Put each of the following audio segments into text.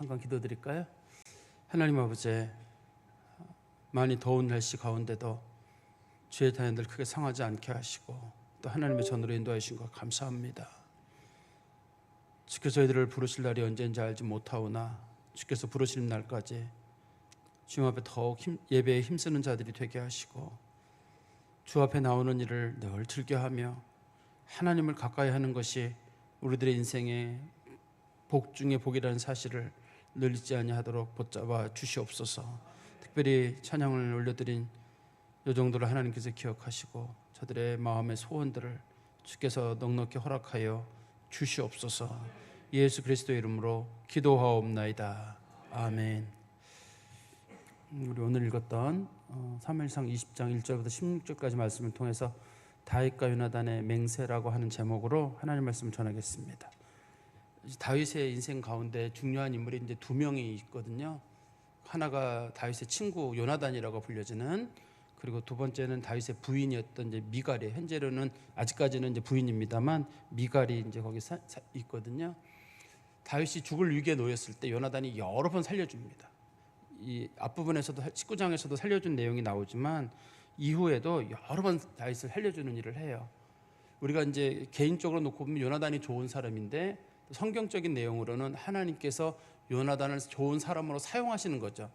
잠깐 기도드릴까요? 하나님 아버지, 많이 더운 날씨 가운데도 주의 자녀들 크게 상하지 않게 하시고 또 하나님의 전으로 인도하신 것 감사합니다. 주께서 저희들을 부르실 날이 언제인지 알지 못하오나 주께서 부르시는 날까지 주님 앞에 더욱 예배에 힘쓰는 자들이 되게 하시고 주 앞에 나오는 일을 늘 즐겨하며 하나님을 가까이 하는 것이 우리들의 인생의 복 중의 복이라는 사실을 늘 잊지 아니하도록 붙잡아 주시옵소서. 특별히 찬양을 올려드린 이 정도를 하나님께서 기억하시고 저들의 마음의 소원들을 주께서 넉넉히 허락하여 주시옵소서. 예수 그리스도의 이름으로 기도하옵나이다. 아멘. 우리 오늘 읽었던 사무엘상 20장 1절부터 16절까지 말씀을 통해서 다윗과 요나단의 맹세라고 하는 제목으로 하나님 말씀을 전하겠습니다. 다윗의 인생 가운데 중요한 인물이 이제 두 명이 있거든요. 하나가 다윗의 친구 요나단이라고 불려지는, 그리고 두 번째는 다윗의 부인이었던 이제 미갈이, 현재로는 아직까지는 이제 부인입니다만 미갈이 이제 거기 있거든요. 다윗이 죽을 위기에 놓였을 때 요나단이 여러 번 살려줍니다. 이 앞부분에서도 19장에서도 살려준 내용이 나오지만 이후에도 여러 번 다윗을 살려주는 일을 해요. 우리가 이제 개인적으로 놓고 보면 요나단이 좋은 사람인데 성경적인 내용으로는 하나님께서 요나단을 좋은 사람으로 사용하시는 거죠.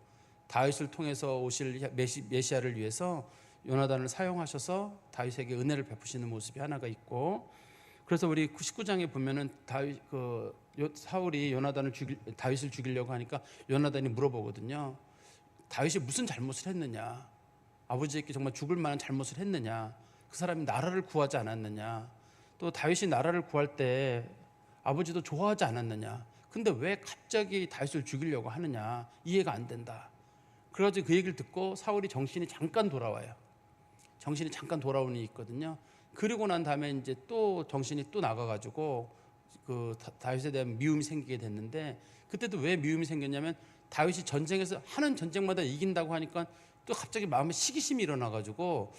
다윗을 통해서 오실 메시아를 위해서 요나단을 사용하셔서 다윗에게 은혜를 베푸시는 모습이 하나가 있고, 그래서 우리 19장에 보면은 사울이 다윗을 죽이려고 하니까 요나단이 물어보거든요. 다윗이 무슨 잘못을 했느냐? 아버지에게 정말 죽을 만한 잘못을 했느냐? 그 사람이 나라를 구하지 않았느냐? 또 다윗이 나라를 구할 때 아버지도 좋아하지 않았느냐? 근데 왜 갑자기 다윗을 죽이려고 하느냐? 이해가 안 된다. 그래가지고 그 얘기를 듣고 사울이 정신이 잠깐 돌아와요. 정신이 잠깐 돌아오는 일이 있거든요. 그리고 난 다음에 이제 또 정신이 또 나가가지고 그 다윗에 대한 미움이 생기게 됐는데, 그때도 왜 미움이 생겼냐면 다윗이 전쟁에서 하는 전쟁마다 이긴다고 하니까 또 갑자기 마음에 시기심이 일어나가지고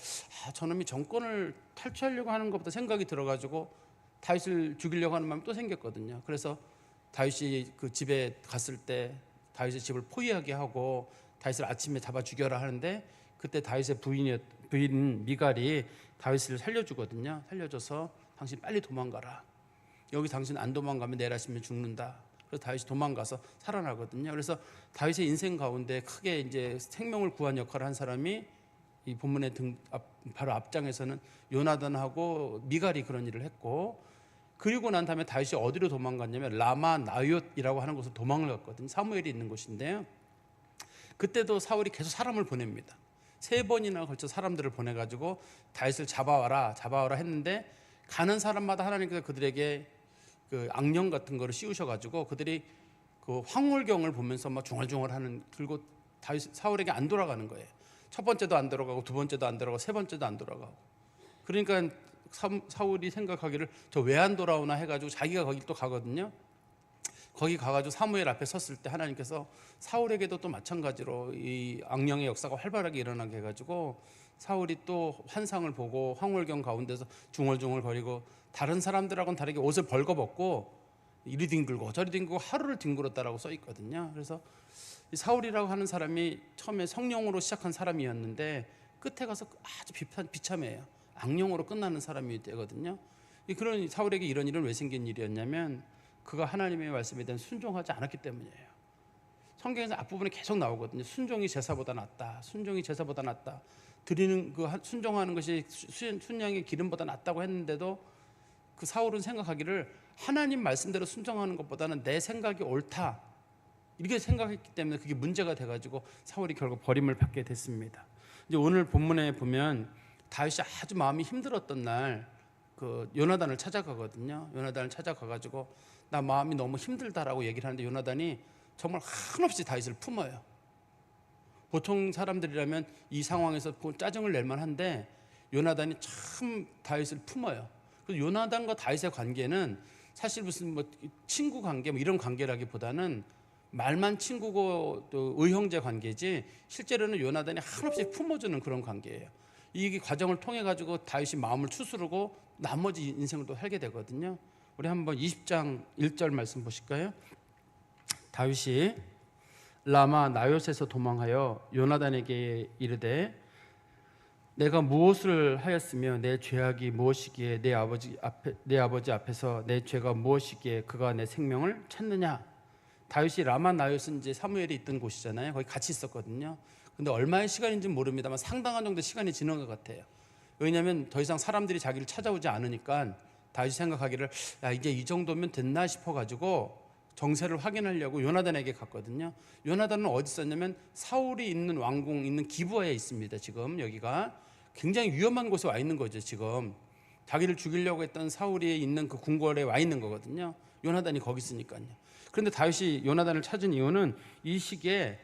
저놈이 정권을 탈취하려고 하는 것보다 생각이 들어가지고 다윗을 죽이려고 하는 마음이 또 생겼거든요. 그래서 다윗이 그 집에 갔을 때 다윗의 집을 포위하게 하고 다윗을 아침에 잡아 죽여라 하는데, 그때 다윗의 부인 미갈이 다윗을 살려주거든요. 살려줘서 당신 빨리 도망가라. 여기 당신 안 도망가면 내일 아침에 죽는다. 그래서 다윗이 도망가서 살아나거든요. 그래서 다윗의 인생 가운데 크게 이제 생명을 구한 역할을 한 사람이 이 본문의 바로 앞장에서는 요나단하고 미갈이 그런 일을 했고, 그리고 난 다음에 다윗이 어디로 도망갔냐면 라마 나옳이라고 하는 곳으로 도망을 갔거든요. 사무엘이 있는 곳인데요. 그때도 사울이 계속 사람을 보냅니다. 3번이나 걸쳐 사람들을 보내가지고 다윗을 잡아와라 했는데, 가는 사람마다 하나님께서 그들에게 그 악령 같은 거를 씌우셔가지고 그들이 그 황홀경을 보면서 막 중얼중얼하는, 그리고 사울에게 안 돌아가는 거예요. 첫 번째도 안 돌아가고 두 번째도 안 돌아가고 세 번째도 안 돌아가고. 그러니까 사울이 생각하기를 저 왜 안 돌아오나 해가지고 자기가 거기 또 가거든요. 거기 가가지고 사무엘 앞에 섰을 때 하나님께서 사울에게도 또 마찬가지로 이 악령의 역사가 활발하게 일어나게 해가지고 사울이 또 환상을 보고 황홀경 가운데서 중얼중얼 거리고 다른 사람들하고는 다르게 옷을 벌거벗고 이리 뒹굴고 저리 뒹굴고 하루를 뒹굴었다라고 써 있거든요. 그래서 이 사울이라고 하는 사람이 처음에 성령으로 시작한 사람이었는데 끝에 가서 아주 비참해요. 악령으로 끝나는 사람이 되거든요. 그런 사울에게 이런 일은 왜 생긴 일이었냐면 그가 하나님의 말씀에 대한 순종하지 않았기 때문이에요. 성경에서 앞부분에 계속 나오거든요. 순종이 제사보다 낫다. 순종이 제사보다 낫다. 드리는 그 순종하는 것이 순양의 기름보다 낫다고 했는데도 그 사울은 생각하기를 하나님 말씀대로 순종하는 것보다는 내 생각이 옳다. 이렇게 생각했기 때문에 그게 문제가 돼가지고 사울이 결국 버림을 받게 됐습니다. 이제 오늘 본문에 보면 다윗이 아주 마음이 힘들었던 날 그 요나단을 찾아가거든요. 요나단을 찾아가가지고 나 마음이 너무 힘들다라고 얘기를 하는데 요나단이 정말 한없이 다윗을 품어요. 보통 사람들이라면 이 상황에서 짜증을 낼 만한데 요나단이 참 다윗을 품어요. 그래서 요나단과 다윗의 관계는 사실 무슨 뭐 친구 관계 뭐 이런 관계라기보다는 말만 친구고 또 의형제 관계지 실제로는 요나단이 한없이 품어주는 그런 관계예요. 이 과정을 통해 가지고 다윗이 마음을 추스르고 나머지 인생을 또 살게 되거든요. 우리 한번 20장 1절 말씀 보실까요? 다윗이 라마 나요스에서 도망하여 요나단에게 이르되 내가 무엇을 하였으며 내 죄악이 무엇이기에 내 아버지 앞에서 내 죄가 무엇이기에 그가 내 생명을 찾느냐. 다윗이 라마 나요스는 이제 사무엘이 있던 곳이잖아요. 거기 같이 있었거든요. 근데 얼마의 시간인지는 모릅니다만 상당한 정도 시간이 지난 것 같아요. 왜냐하면 더 이상 사람들이 자기를 찾아오지 않으니까 다윗이 생각하기를 야, 이제 이 정도면 됐나 싶어가지고 정세를 확인하려고 요나단에게 갔거든요. 요나단은 어디 있었냐면 사울이 있는 왕궁 있는 기브아에 있습니다. 지금 여기가 굉장히 위험한 곳에 와 있는 거죠. 지금 자기를 죽이려고 했던 사울이 있는 그 궁궐에 와 있는 거거든요. 요나단이 거기 있으니까요. 그런데 다윗이 요나단을 찾은 이유는 이 시기에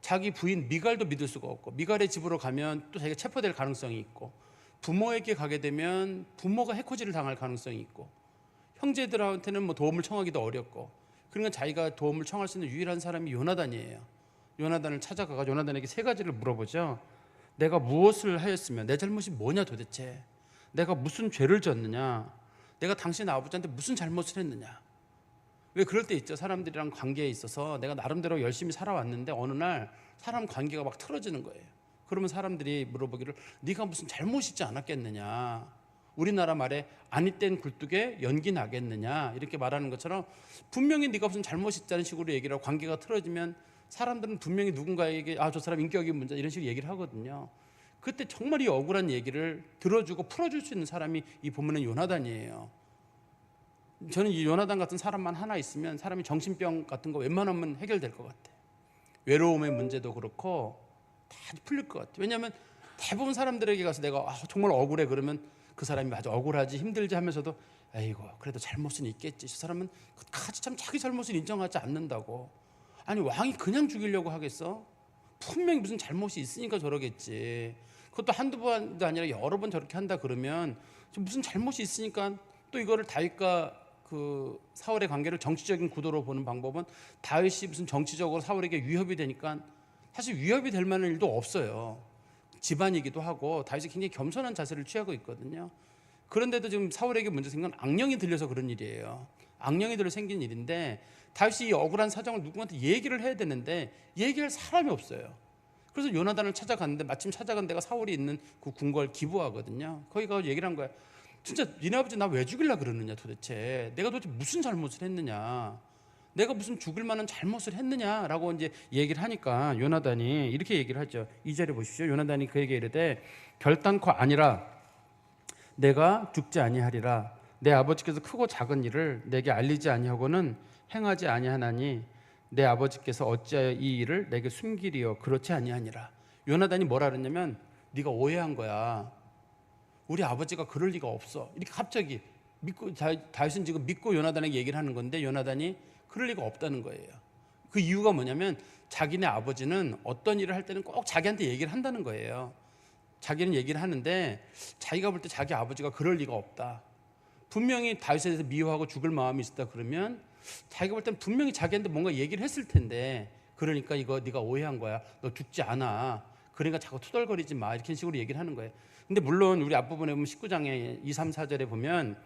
자기 부인 미갈도 믿을 수가 없고 미갈의 집으로 가면 또 자기가 체포될 가능성이 있고 부모에게 가게 되면 부모가 해코지를 당할 가능성이 있고 형제들한테는 뭐 도움을 청하기도 어렵고 그러니까 자기가 도움을 청할 수 있는 유일한 사람이 요나단이에요. 요나단을 찾아가서 요나단에게 세 가지를 물어보죠. 내가 무엇을 하였으며 내 잘못이 뭐냐 도대체. 내가 무슨 죄를 졌느냐. 내가 당신 아버지한테 무슨 잘못을 했느냐. 왜 그럴 때 있죠. 사람들이랑 관계에 있어서 내가 나름대로 열심히 살아왔는데 어느 날 사람 관계가 막 틀어지는 거예요. 그러면 사람들이 물어보기를 네가 무슨 잘못이 있지 않았겠느냐. 우리나라 말에 아니 땐 굴뚝에 연기 나겠느냐 이렇게 말하는 것처럼 분명히 네가 무슨 잘못이 있다는 식으로 얘기를 하고 관계가 틀어지면 사람들은 분명히 누군가에게 아, 저 사람 인격이 문제 이런 식으로 얘기를 하거든요. 그때 정말 이 억울한 얘기를 들어주고 풀어줄 수 있는 사람이 이 본문의 요나단이에요. 저는 이 요나단 같은 사람만 하나 있으면 사람이 정신병 같은 거 웬만하면 해결될 것 같아요. 외로움의 문제도 그렇고 다 풀릴 것 같아요. 왜냐하면 대부분 사람들에게 가서 내가 정말 억울해 그러면 그 사람이 맞아 억울하지 힘들지 하면서도 에이고 그래도 잘못은 있겠지. 저 사람은 끝까지 참 자기 잘못을 인정하지 않는다고. 아니 왕이 그냥 죽이려고 하겠어? 분명히 무슨 잘못이 있으니까 저러겠지. 그것도 한두 번도 아니라 여러 번 저렇게 한다 그러면 무슨 잘못이 있으니까 또 이거를 다윗과 그 사울의 관계를 정치적인 구도로 보는 방법은 다윗이 무슨 정치적으로 사울에게 위협이 되니까 사실 위협이 될 만한 일도 없어요. 집안이기도 하고 다윗이 굉장히 겸손한 자세를 취하고 있거든요. 그런데도 지금 사울에게 문제 생긴 건 악령이 들려서 그런 일이에요. 악령이 들려 생긴 일인데 다윗이 이 억울한 사정을 누구한테 얘기를 해야 되는데 얘기할 사람이 없어요. 그래서 요나단을 찾아갔는데 마침 찾아간 데가 사울이 있는 그 궁궐 기브아거든요. 거기 가서 얘기를 한 거야. 진짜 니네 아버지 나 왜 죽이려 그러느냐 도대체. 내가 도대체 무슨 잘못을 했느냐. 내가 무슨 죽을 만한 잘못을 했느냐라고 이제 얘기를 하니까 요나단이 이렇게 얘기를 하죠. 2절에 보십시오. 요나단이 그에게 이르되 결단코 아니라 내가 죽지 아니하리라. 내 아버지께서 크고 작은 일을 내게 알리지 아니하고는 행하지 아니하나니 내 아버지께서 어찌하여 이 일을 내게 숨기리요 그렇지 아니하니라. 요나단이 뭐라 그랬냐면 네가 오해한 거야. 우리 아버지가 그럴 리가 없어. 이렇게 갑자기 믿고 다윗은 지금 믿고 요나단에게 얘기를 하는 건데 요나단이 그럴 리가 없다는 거예요. 그 이유가 뭐냐면 자기네 아버지는 어떤 일을 할 때는 꼭 자기한테 얘기를 한다는 거예요. 자기는 얘기를 하는데 자기가 볼 때 자기 아버지가 그럴 리가 없다. 분명히 다윗에 대해서 미워하고 죽을 마음이 있었다 그러면 자기가 볼 때는 분명히 자기한테 뭔가 얘기를 했을 텐데 그러니까 이거 네가 오해한 거야. 너 죽지 않아. 그러니까 자꾸 투덜거리지 마. 이렇게 식으로 얘기를 하는 거예요. 근데 물론 우리 앞부분에 보면 19장에 2, 3, 4절에 보면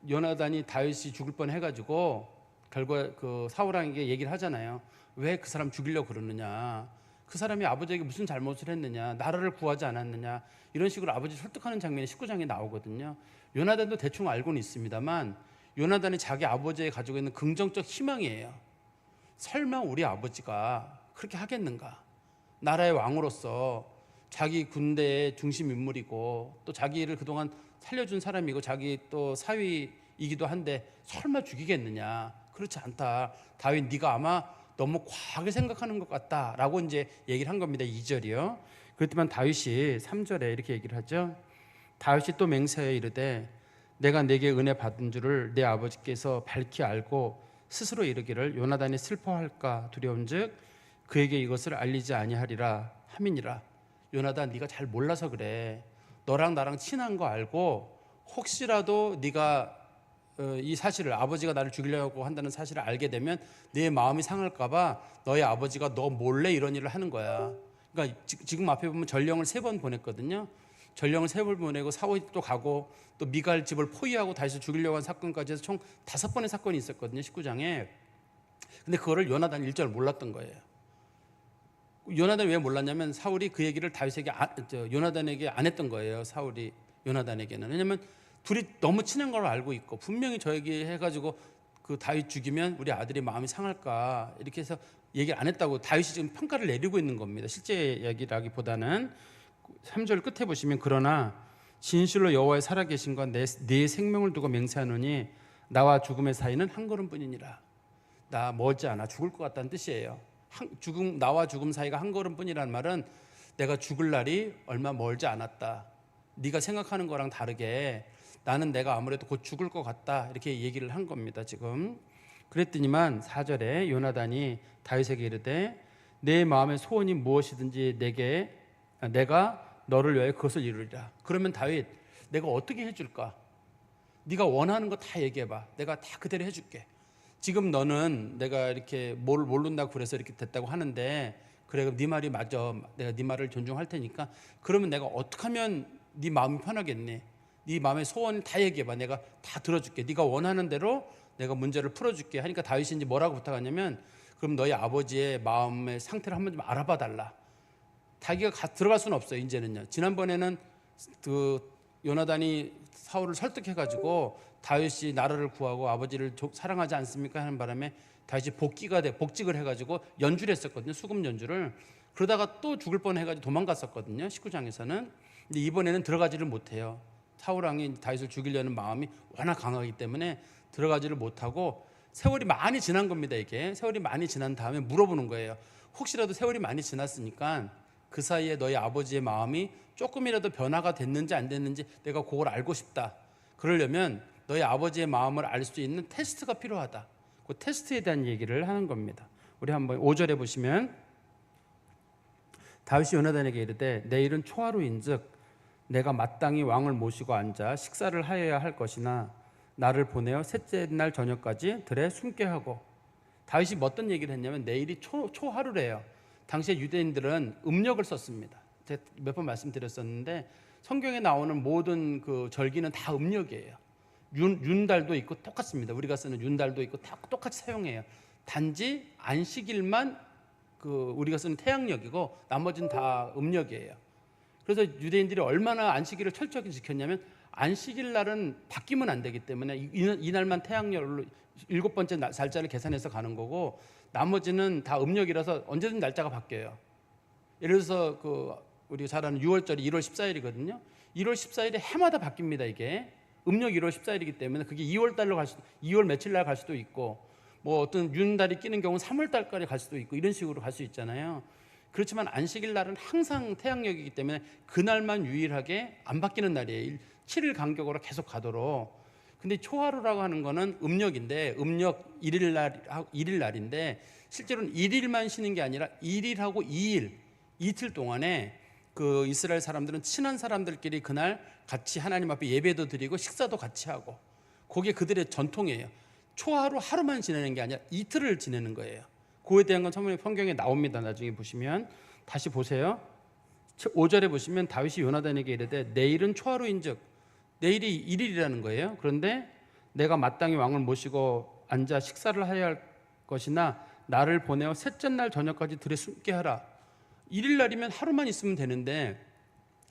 요나단이 다윗이 죽을 뻔 해가지고 결과 그 사울왕에게 얘기를 하잖아요. 왜 그 사람 죽이려고 그러느냐. 그 사람이 아버지에게 무슨 잘못을 했느냐. 나라를 구하지 않았느냐. 이런 식으로 아버지 설득하는 장면이 19장에 나오거든요. 요나단도 대충 알고는 있습니다만 요나단이 자기 아버지에 가지고 있는 긍정적 희망이에요. 설마 우리 아버지가 그렇게 하겠는가. 나라의 왕으로서 자기 군대의 중심 인물이고 또 자기를 그동안 살려준 사람이고 자기 또 사위이기도 한데 설마 죽이겠느냐. 그렇지 않다. 다윗 네가 아마 너무 과하게 생각하는 것 같다라고 이제 얘기를 한 겁니다. 2절이요. 그렇지만 다윗이 3절에 이렇게 얘기를 하죠. 다윗이 또 맹세하여 이르되 내가 내게 은혜 받은 줄을 내 아버지께서 밝히 알고 스스로 이르기를 요나단이 슬퍼할까 두려운즉 그에게 이것을 알리지 아니하리라 함이니라. 요나단 네가 잘 몰라서 그래. 너랑 나랑 친한 거 알고 혹시라도 네가 이 사실을 아버지가 나를 죽이려고 한다는 사실을 알게 되면 내 마음이 상할까 봐 너의 아버지가 너 몰래 이런 일을 하는 거야. 그러니까 지금 앞에 보면 전령을 3번 보냈거든요. 전령을 3번 보내고 사울이 또 가고 또 미갈 집을 포위하고 다시 죽이려고 한 사건까지 해서 총 5번의 사건이 있었거든요. 19장에. 근데 그거를 요나단이 일절 몰랐던 거예요. 요나단이 왜 몰랐냐면 사울이 그 얘기를 다윗에게 요나단에게 안 했던 거예요. 사울이 요나단에게는. 왜냐면 둘이 너무 친한 걸 알고 있고 분명히 저 얘기 해가지고 그 다윗 죽이면 우리 아들이 마음이 상할까 이렇게 해서 얘기를 안 했다고 다윗이 지금 평가를 내리고 있는 겁니다. 실제 얘기라기보다는 3절 끝에 보시면 그러나 진실로 여호와의 살아계신과 내 생명을 두고 맹세하노니 나와 죽음의 사이는 한 걸음뿐이니라. 나 멀지 않아 죽을 것 같다는 뜻이에요. 나와 죽음 사이가 한 걸음뿐이라는 말은 내가 죽을 날이 얼마 멀지 않았다. 네가 생각하는 거랑 다르게 나는 내가 아무래도 곧 죽을 것 같다 이렇게 얘기를 한 겁니다. 지금 그랬더니만 4절에 요나단이 다윗에게 이르되 내 마음의 소원이 무엇이든지 내가 너를 위하여 그것을 이루리라. 그러면 다윗 내가 어떻게 해줄까? 네가 원하는 거 다 얘기해봐. 내가 다 그대로 해줄게. 지금 너는 내가 이렇게 뭘 모른다고 그래서 이렇게 됐다고 하는데 그래 네 말이 맞아. 내가 네 말을 존중할 테니까 그러면 내가 어떻게 하면 네 마음이 편하겠니? 네 마음의 소원 다 얘기해봐. 내가 다 들어줄게. 네가 원하는 대로 내가 문제를 풀어줄게 하니까 다윗이 이제 뭐라고 부탁하냐면 그럼 너희 아버지의 마음의 상태를 한번 좀 알아봐 달라. 자기가 들어갈 수는 없어요. 이제는요. 지난번에는 그 요나단이 사울을 설득해가지고 다윗이 나라를 구하고 아버지를 사랑하지 않습니까 하는 바람에 다윗이 복직을 해가지고 연주를 했었거든요. 수금 연주를. 그러다가 또 죽을 뻔해가지고 도망갔었거든요. 19장에서는. 근데 이번에는 들어가지를 못해요. 사울 왕이 다윗을 죽이려는 마음이 워낙 강하기 때문에 들어가지를 못하고 세월이 많이 지난 겁니다. 이게 세월이 많이 지난 다음에 물어보는 거예요. 혹시라도 세월이 많이 지났으니까 그 사이에 너희 아버지의 마음이 조금이라도 변화가 됐는지 안 됐는지 내가 그걸 알고 싶다. 그러려면 너희 아버지의 마음을 알 수 있는 테스트가 필요하다. 그 테스트에 대한 얘기를 하는 겁니다. 우리 한번 5절에 보시면 다윗이 요나단에게 이르되 내일은 초하루인즉 내가 마땅히 왕을 모시고 앉아 식사를 하여야 할 것이나 나를 보내어 셋째 날 저녁까지 들에 숨게 하고. 다윗이 어떤 얘기를 했냐면 내일이 초하루래요. 당시에 유대인들은 음력을 썼습니다. 제가 몇 번 말씀드렸었는데 성경에 나오는 모든 그 절기는 다 음력이에요. 윤달도 있고 똑같습니다. 우리가 쓰는 윤달도 있고 다 똑같이 사용해요. 단지 안식일만 그 우리가 쓰는 태양력이고 나머지는 다 음력이에요. 그래서 유대인들이 얼마나 안식일을 철저히 지켰냐면 안식일 날은 바뀌면 안 되기 때문에 이날만 태양열로 7번째 날짜를 계산해서 가는 거고 나머지는 다 음력이라서 언제든 날짜가 바뀌어요. 예를 들어서 그 우리가 잘 아는 6월절이 1월 14일이거든요. 1월 14일에 해마다 바뀝니다. 이게 음력 1월 14일이기 때문에 그게 2월 달로 갈 수도 2월 며칠 날 갈 수도 있고 뭐 어떤 윤달이 끼는 경우는 3월 달까지 갈 수도 있고 이런 식으로 갈 수 있잖아요. 그렇지만 안식일 날은 항상 태양력이기 때문에 그날만 유일하게 안 바뀌는 날이에요. 7일 간격으로 계속 가도록. 근데 초하루라고 하는 거는 음력인데 음력 1일 날인데 실제로는 1일만 쉬는 게 아니라 1일하고 2일 이틀 동안에 그 이스라엘 사람들은 친한 사람들끼리 그날 같이 하나님 앞에 예배도 드리고 식사도 같이 하고 그게 그들의 전통이에요. 초하루 하루만 지내는 게 아니라 이틀을 지내는 거예요. 그에 대한 건 성경에 나옵니다. 나중에 보시면 다시 보세요. 5절에 보시면 다윗이 요나단에게 이르되 내일은 초하루인즉 내일이 1일이라는 거예요. 그런데 내가 마땅히 왕을 모시고 앉아 식사를 하여야 할 것이나 나를 보내어 셋째 날 저녁까지 들에 숨게 하라. 1일 날이면 하루만 있으면 되는데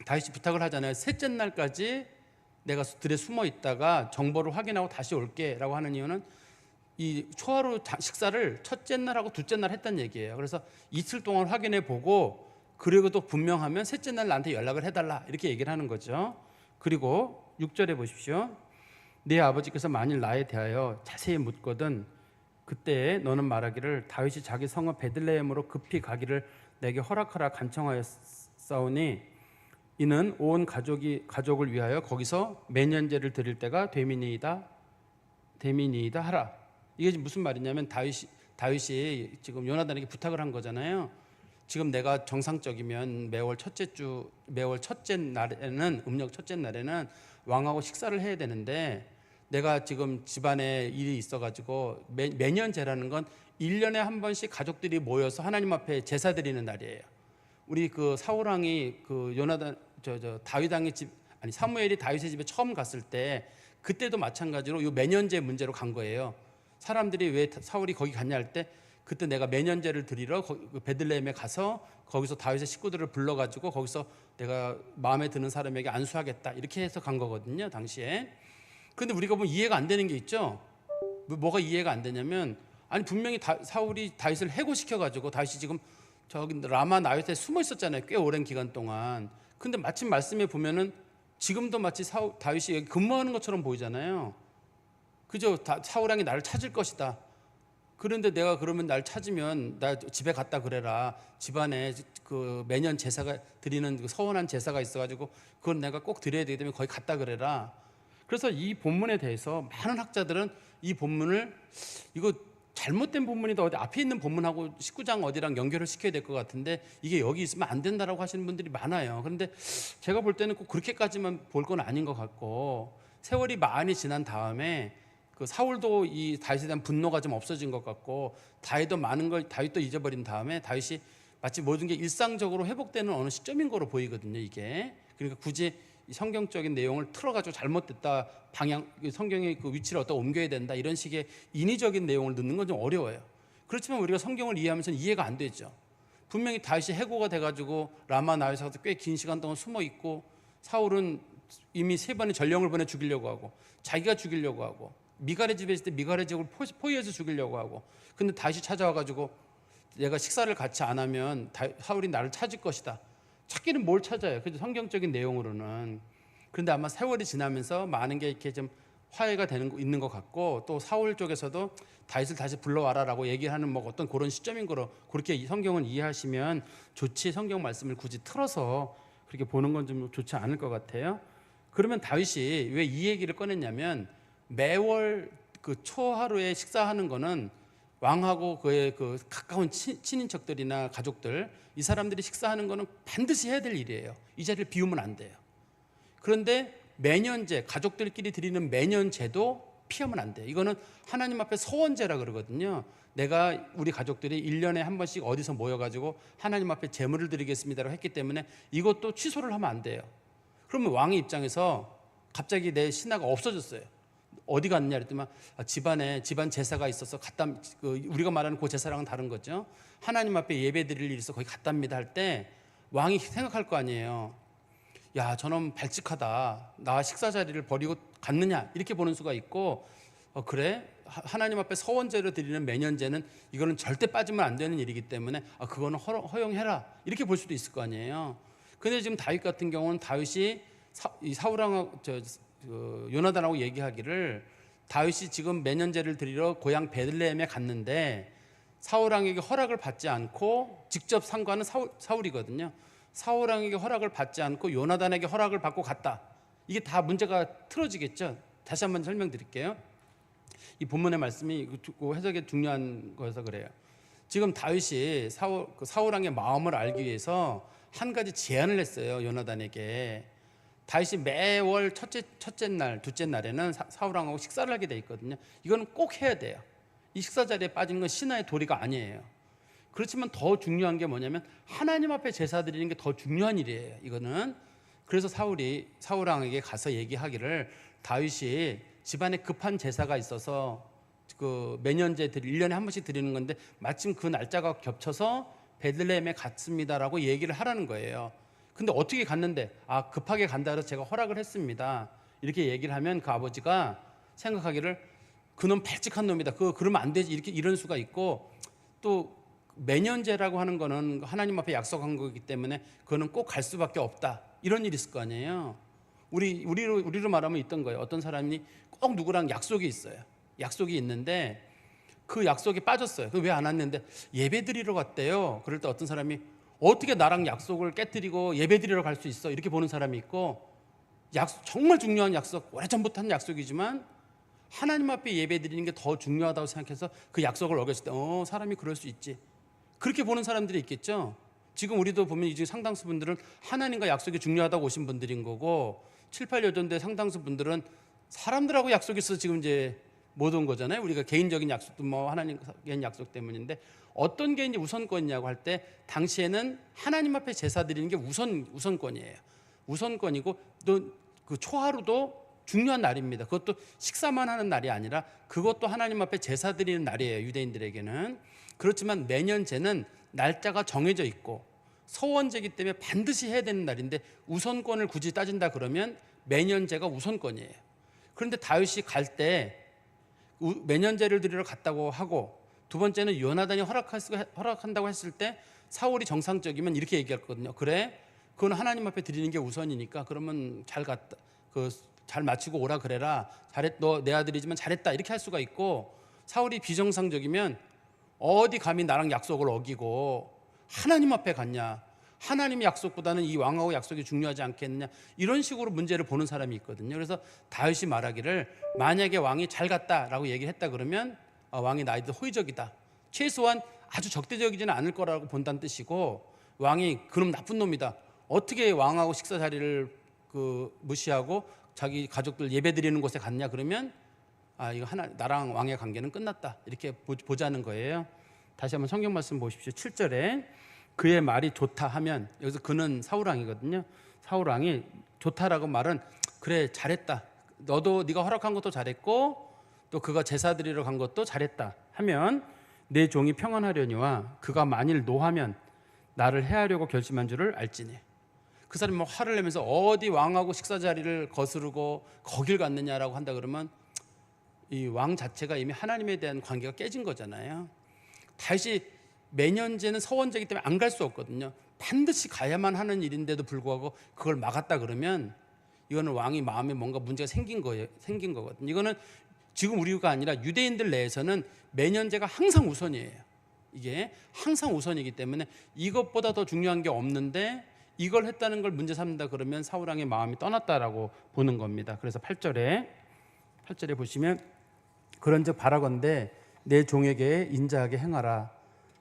다윗이 부탁을 하잖아요. 셋째 날까지 내가 들에 숨어 있다가 정보를 확인하고 다시 올게 라고 하는 이유는 이 초하루 식사를 첫째 날하고 둘째 날 했다는 얘기예요. 그래서 이틀 동안 확인해 보고 그리고도 분명하면 셋째 날 나한테 연락을 해달라 이렇게 얘기를 하는 거죠. 그리고 6절에 보십시오. 네 아버지께서 만일 나에 대하여 자세히 묻거든 그때 너는 말하기를 다윗이 자기 성읍 베들레헴으로 급히 가기를 내게 허락하라 간청하였사오니 이는 온 가족을 위하여 거기서 매년제를 드릴 때가 됨이니이다 하라. 이게 무슨 말이냐면 다윗이 지금 요나단에게 부탁을 한 거잖아요. 지금 내가 정상적이면 매월 첫째 날에는 음력 첫째 날에는 왕하고 식사를 해야 되는데 내가 지금 집안에 일이 있어가지고 매년제라는 건 1년에 한 번씩 가족들이 모여서 하나님 앞에 제사 드리는 날이에요. 우리 그 사울 왕이 그 다윗 왕의 사무엘이 다윗의 집에 처음 갔을 때 그때도 마찬가지로 이 매년제 문제로 간 거예요. 사람들이 왜 사울이 거기 갔냐 할 때 그때 내가 매년제를 드리러 베들레헴에 가서 거기서 다윗의 식구들을 불러가지고 거기서 내가 마음에 드는 사람에게 안수하겠다 이렇게 해서 간 거거든요 당시에. 그런데 우리가 보면 이해가 안 되는 게 있죠. 뭐가 이해가 안 되냐면 아니 분명히 사울이 다윗을 해고시켜가지고 다윗이 지금 저기 라마 나윗에 숨어 있었잖아요 꽤 오랜 기간 동안. 근데 마침 말씀에 보면은 지금도 마치 다윗이 여기 근무하는 것처럼 보이잖아요. 그죠? 사울 왕이 나를 찾을 것이다. 그런데 내가 그러면 날 찾으면 나 집에 갔다 그래라. 집안에 그 매년 제사가 드리는 그 서원한 제사가 있어가지고 그건 내가 꼭 드려야 되기 때문에 거기 갔다 그래라. 그래서 이 본문에 대해서 많은 학자들은 이 본문을 이거 잘못된 본문이다. 어디 앞에 있는 본문하고 19장 어디랑 연결을 시켜야 될 것 같은데 이게 여기 있으면 안 된다라고 하시는 분들이 많아요. 그런데 제가 볼 때는 꼭 그렇게까지만 볼 건 아닌 것 같고 세월이 많이 지난 다음에 그 사울도 이 다윗에 대한 분노가 좀 없어진 것 같고 다윗도 많은 걸 다윗도 잊어버린 다음에 다윗이 마치 모든 게 일상적으로 회복되는 어느 시점인 거로 보이거든요. 이게 그러니까 굳이 이 성경적인 내용을 틀어가지고 잘못됐다 방향 성경의 그 위치를 어디다 옮겨야 된다 이런 식의 인위적인 내용을 넣는 건 좀 어려워요. 그렇지만 우리가 성경을 이해하면서 이해가 안 되죠. 분명히 다윗이 해고가 돼가지고 라마 나윗에서 꽤 긴 시간 동안 숨어 있고 사울은 이미 3번의 전령을 보내 죽이려고 하고 자기가 죽이려고 하고 미갈의 집에 있을 때 미갈의 집을 포위해서 죽이려고 하고 근데 다윗이 찾아와가지고 내가 식사를 같이 안 하면 사울이 나를 찾을 것이다. 찾기는 뭘 찾아요? 그죠? 성경적인 내용으로는. 그런데 아마 세월이 지나면서 많은 게 이렇게 좀 화해가 있는 것 같고 또 사울 쪽에서도 다윗을 다시 불러와라라고 얘기하는 뭐 어떤 그런 시점인 거로 그렇게 성경을 이해하시면 좋지. 성경 말씀을 굳이 틀어서 그렇게 보는 건 좀 좋지 않을 것 같아요. 그러면 다윗이 왜 이 얘기를 꺼냈냐면 매월 그 초하루에 식사하는 거는 왕하고 그의 그 가까운 친인척들이나 가족들 이 사람들이 식사하는 거는 반드시 해야 될 일이에요. 이 자리를 비우면 안 돼요. 그런데 매년제 가족들끼리 드리는 매년제도 피하면 안 돼요. 이거는 하나님 앞에 서원제라 그러거든요. 내가 우리 가족들이 1년에 한 번씩 어디서 모여가지고 하나님 앞에 제물을 드리겠습니다라고 했기 때문에 이것도 취소를 하면 안 돼요. 그러면 왕의 입장에서 갑자기 내 신하가 없어졌어요. 어디 갔느냐 그랬더니 집안에 집안 제사가 있어서 우리가 말하는 그 제사랑은 다른 거죠. 하나님 앞에 예배 드릴 일이 있어 거기 갔답니다 할 때 왕이 생각할 거 아니에요. 야 저놈 발칙하다. 나 식사 자리를 버리고 갔느냐 이렇게 보는 수가 있고 그래 하나님 앞에 서원제로 드리는 매년제는 이거는 절대 빠지면 안 되는 일이기 때문에 그거는 허용해라 이렇게 볼 수도 있을 거 아니에요. 근데 지금 다윗 같은 경우는 다윗이 사울왕하고 요나단하고 얘기하기를 다윗이 지금 매년제를 드리러 고향 베들레헴에 갔는데 사울왕에게 허락을 받지 않고 직접 상관은 사울이거든요. 사울왕에게 허락을 받지 않고 요나단에게 허락을 받고 갔다. 이게 다 문제가 틀어지겠죠. 다시 한번 설명드릴게요. 이 본문의 말씀이 해석에 중요한 거여서 그래요. 지금 다윗이 사울왕의 마음을 알기 위해서 한 가지 제안을 했어요. 요나단에게. 다윗이 매월 첫째 날, 둘째 날에는 사울왕하고 식사를 하게 돼 있거든요. 이거는 꼭 해야 돼요. 이 식사 자리에 빠진 건 신하의 도리가 아니에요. 그렇지만 더 중요한 게 뭐냐면 하나님 앞에 제사 드리는 게 더 중요한 일이에요. 이거는. 그래서 사울왕에게 가서 얘기하기를 다윗이 집안에 급한 제사가 있어서 그 매년제 1년에 한 번씩 드리는 건데 마침 그 날짜가 겹쳐서 베들레헴에 갔습니다라고 얘기를 하라는 거예요. 근데 어떻게 갔는데 급하게 간다 그래서 제가 허락을 했습니다 이렇게 얘기를 하면 그 아버지가 생각하기를 그놈 발칙한 놈이다 그러면 안 되지 이런 수가 있고 또 매년제라고 하는 거는 하나님 앞에 약속한 거기 때문에 그거는 꼭 갈 수밖에 없다 이런 일이 있을 거 아니에요. 우리로 말하면 있던 거예요. 어떤 사람이 꼭 누구랑 약속이 있어요. 약속이 있는데 그 약속에 빠졌어요. 왜 안 왔는데 예배 드리러 갔대요. 그럴 때 어떤 사람이 어떻게 나랑 약속을 깨뜨리고 예배 드리러 갈 수 있어? 이렇게 보는 사람이 있고 정말 중요한 약속, 오래전부터 한 약속이지만 하나님 앞에 예배 드리는 게 더 중요하다고 생각해서 그 약속을 어겼을 때 사람이 그럴 수 있지. 그렇게 보는 사람들이 있겠죠. 지금 우리도 보면 이제 상당수 분들은 하나님과 약속이 중요하다고 오신 분들인 거고 7, 8여전대 상당수 분들은 사람들하고 약속이 있어서 지금 이제 못 온 거잖아요. 우리가 개인적인 약속도 뭐 하나님 개인 약속 때문인데 어떤 게 이제 우선권이냐고 할 때 당시에는 하나님 앞에 제사 드리는 게 우선권이에요. 우선권이고 또 그 초하루도 중요한 날입니다. 그것도 식사만 하는 날이 아니라 그것도 하나님 앞에 제사 드리는 날이에요. 유대인들에게는. 그렇지만 매년제는 날짜가 정해져 있고 서원제이기 때문에 반드시 해야 되는 날인데 우선권을 굳이 따진다 그러면 매년제가 우선권이에요. 그런데 다윗이 갈 때 매년제를 드리러 갔다고 하고, 두 번째는 요나단이 허락한다고 했을 때 사울이 정상적이면 이렇게 얘기했거든요. 그래, 그건 하나님 앞에 드리는 게 우선이니까 그러면 잘 갔다, 잘 마치고 오라 그래라. 너 내 아들이지만 잘했다, 이렇게 할 수가 있고, 사울이 비정상적이면 어디 감히 나랑 약속을 어기고 하나님 앞에 갔냐, 하나님의 약속보다는 이 왕하고 약속이 중요하지 않겠느냐, 이런 식으로 문제를 보는 사람이 있거든요. 그래서 다윗이 말하기를 만약에 왕이 잘 갔다라고 얘기를 했다 그러면 왕이 나에게 호의적이다, 최소한 아주 적대적이지는 않을 거라고 본다는 뜻이고, 왕이 그럼 나쁜 놈이다, 어떻게 왕하고 식사 자리를 무시하고 자기 가족들 예배 드리는 곳에 갔냐 그러면 이거 나랑 왕의 관계는 끝났다, 이렇게 보자는 거예요. 다시 한번 성경 말씀 보십시오. 7절에 그의 말이 좋다 하면, 여기서 그는 사울왕이거든요. 사울왕이 좋다라고 말은 그래 잘했다, 너도 네가 허락한 것도 잘했고 또 그가 제사 드리러 간 것도 잘했다 하면 내 종이 평안하려니와 그가 만일 노하면 나를 해하려고 결심한 줄을 알지니. 그 사람이 뭐 화를 내면서 어디 왕하고 식사 자리를 거스르고 거길 갔느냐라고 한다 그러면 이 왕 자체가 이미 하나님에 대한 관계가 깨진 거잖아요. 다시 매년제는 서원제이기 때문에 안 갈 수 없거든요. 반드시 가야만 하는 일인데도 불구하고 그걸 막았다 그러면 이거는 왕이 마음에 뭔가 문제가 생긴 거거든요. 이거는 지금 우리가 아니라 유대인들 내에서는 매년제가 항상 우선이에요. 이게 항상 우선이기 때문에 이것보다 더 중요한 게 없는데 이걸 했다는 걸 문제 삼는다 그러면 사울왕의 마음이 떠났다라고 보는 겁니다. 그래서 8절에 보시면 그런즉 바라건대 내 종에게 인자하게 행하라.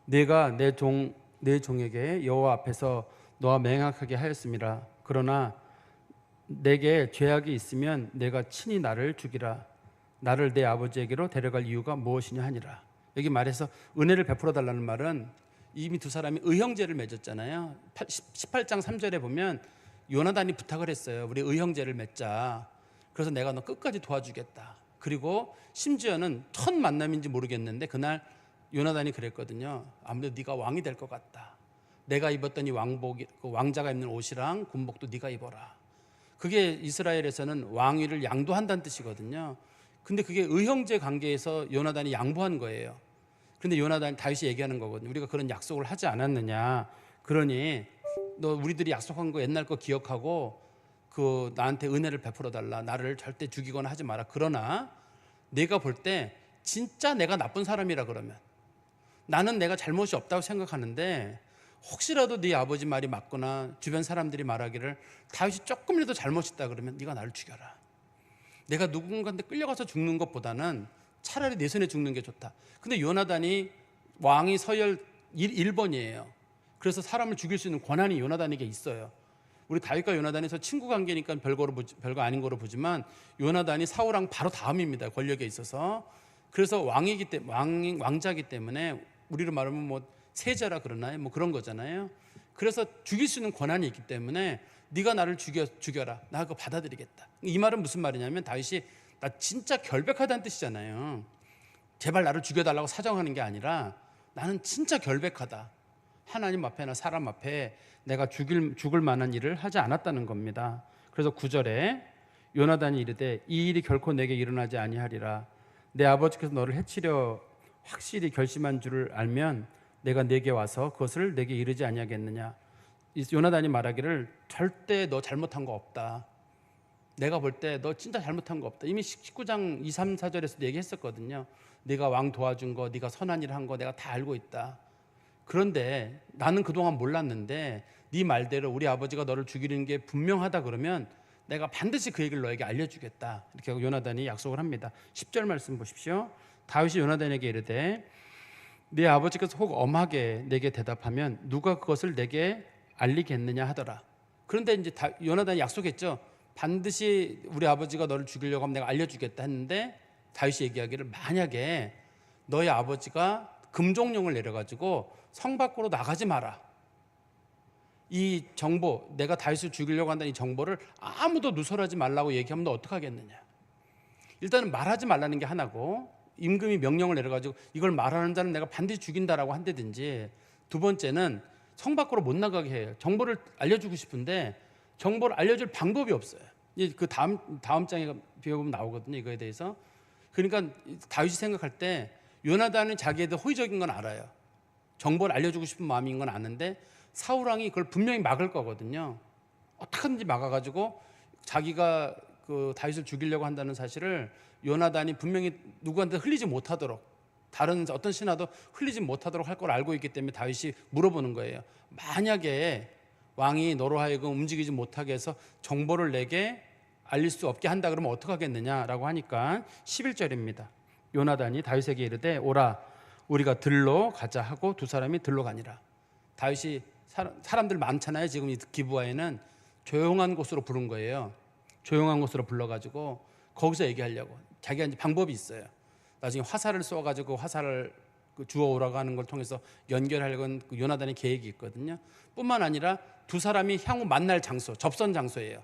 내가 내 종에게 여호와 앞에서 너와 맹약하게 하였음이라. 그러나 내게 죄악이 있으면 내가 친히 나를 죽이라. 나를 내 아버지에게로 데려갈 이유가 무엇이냐 하니라. 여기 말해서 은혜를 베풀어 달라는 말은 이미 두 사람이 의형제를 맺었잖아요. 18장 3절에 보면 요나단이 부탁을 했어요. 우리 의형제를 맺자. 그래서 내가 너 끝까지 도와주겠다. 그리고 심지어는 첫 만남인지 모르겠는데 그날 요나단이 그랬거든요. 아무래도 네가 왕이 될 것 같다. 내가 입었던 이 왕복이, 왕자가 입는 옷이랑 군복도 네가 입어라. 그게 이스라엘에서는 왕위를 양도한다는 뜻이거든요. 근데 그게 의형제 관계에서 요나단이 양보한 거예요. 그런데 요나단이 다윗이 얘기하는 거거든요. 우리가 그런 약속을 하지 않았느냐. 그러니 너 우리들이 약속한 거 옛날 거 기억하고 나한테 은혜를 베풀어 달라. 나를 절대 죽이거나 하지 마라. 그러나 내가 볼 때 진짜 내가 나쁜 사람이라 그러면, 나는 내가 잘못이 없다고 생각하는데 혹시라도 네 아버지 말이 맞거나 주변 사람들이 말하기를 다윗이 조금이라도 잘못 있다 그러면 네가 나를 죽여라. 내가 누군가한테 끌려가서 죽는 것보다는 차라리 내 손에 죽는 게 좋다. 근데 요나단이 왕이 서열 1번이에요. 그래서 사람을 죽일 수 있는 권한이 요나단에게 있어요. 우리 다윗과 요나단에서 친구 관계니까 별거 아닌 거로 보지만 요나단이 사울왕 바로 다음입니다. 권력에 있어서. 그래서 왕자이기 때문에 우리로 말하면 뭐 세자라 그러나요? 뭐 그런 거잖아요. 그래서 죽일 수 있는 권한이 있기 때문에 네가 나를 죽여라. 나 그거 받아들이겠다. 이 말은 무슨 말이냐면 다윗이 나 진짜 결백하다는 뜻이잖아요. 제발 나를 죽여달라고 사정하는 게 아니라 나는 진짜 결백하다. 하나님 앞에나 사람 앞에 내가 죽을 만한 일을 하지 않았다는 겁니다. 그래서 9절에 요나단이 이르되 이 일이 결코 내게 일어나지 아니하리라. 내 아버지께서 너를 해치려 확실히 결심한 줄을 알면 내가 내게 와서 그것을 내게 이르지 아니하겠느냐. 요나단이 말하기를 절대 너 잘못한 거 없다. 내가 볼 때 너 진짜 잘못한 거 없다. 이미 19장 2, 3, 4절에서도 얘기했었거든요. 네가 왕 도와준 거, 네가 선한 일 한 거 내가 다 알고 있다. 그런데 나는 그동안 몰랐는데 네 말대로 우리 아버지가 너를 죽이는 게 분명하다 그러면 내가 반드시 그 얘기를 너에게 알려주겠다. 이렇게 요나단이 약속을 합니다. 10절 말씀 보십시오. 다윗이 요나단에게 이르되 네 아버지께서 혹 엄하게 내게 대답하면 누가 그것을 내게 알리겠느냐 하더라. 그런데 이제 요나단이 약속했죠. 반드시 우리 아버지가 너를 죽이려고 하면 내가 알려주겠다 했는데 다윗이 얘기하기를 만약에 너희 아버지가 금종령을 내려가지고 성 밖으로 나가지 마라. 이 정보, 내가 다윗을 죽이려고 한다는 이 정보를 아무도 누설하지 말라고 얘기하면 너 어떡하겠느냐. 일단은 말하지 말라는 게 하나고, 임금이 명령을 내려가지고 이걸 말하는 자는 내가 반드시 죽인다라고 한다든지, 두 번째는 성 밖으로 못 나가게 해요. 정보를 알려주고 싶은데 정보를 알려줄 방법이 없어요. 그 다음 장에 비교보면 나오거든요, 이거에 대해서. 그러니까 다윗이 생각할 때 요나단은 자기에게 호의적인 건 알아요. 정보를 알려주고 싶은 마음인 건 아는데 사울 왕이 그걸 분명히 막을 거거든요. 어떻게든지 막아가지고 자기가 그 다윗을 죽이려고 한다는 사실을 요나단이 분명히 누구한테 흘리지 못하도록, 다른 어떤 신하도 흘리지 못하도록 할 걸 알고 있기 때문에 다윗이 물어보는 거예요. 만약에 왕이 너로 하여금 움직이지 못하게 해서 정보를 내게 알릴 수 없게 한다 그러면 어떡하겠느냐라고 하니까 11절입니다. 요나단이 다윗에게 이르되 오라 우리가 들로 가자 하고 두 사람이 들로 가니라. 다윗이 사람들 많잖아요. 지금 이 기브아에는 조용한 곳으로 부른 거예요. 조용한 곳으로 불러가지고 거기서 얘기하려고. 자기가 이제 방법이 있어요. 나중에 화살을 쏘아가지고 화살을 주워오라고 하는 걸 통해서 연결하려는 요나단의 계획이 있거든요. 뿐만 아니라 두 사람이 향후 만날 장소, 접선 장소예요.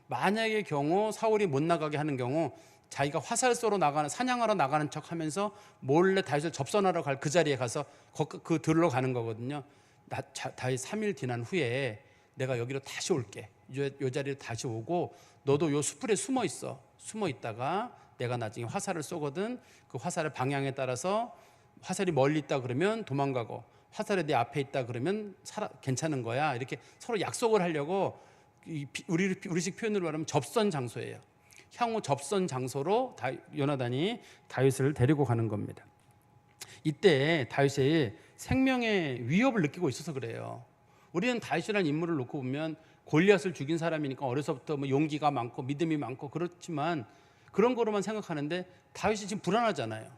만약의 경우 사울이 못 나가게 하는 경우 자기가 화살 쏘러 나가는, 사냥하러 나가는 척하면서 몰래 다윗을 접선하러 갈 그 자리에 가서 그 들로 가는 거거든요. 다윗 3일 지난 후에 내가 여기로 다시 올게. 요 자리로 다시 오고 너도 요 수풀에 숨어 있어. 숨어 있다가 내가 나중에 화살을 쏘거든. 그 화살의 방향에 따라서 화살이 멀리 있다 그러면 도망가고, 화살이 내 앞에 있다 그러면 괜찮은 거야. 이렇게 서로 약속을 하려고, 우리식 표현으로 말하면 접선 장소예요. 향후 접선 장소로 요나단이 다윗을 데리고 가는 겁니다. 이때 다윗이 생명의 위협을 느끼고 있어서 그래요. 우리는 다윗이라는 인물을 놓고 보면 골리앗을 죽인 사람이니까 어려서부터 뭐 용기가 많고 믿음이 많고 그렇지만 그런 거로만 생각하는데 다윗이 지금 불안하잖아요.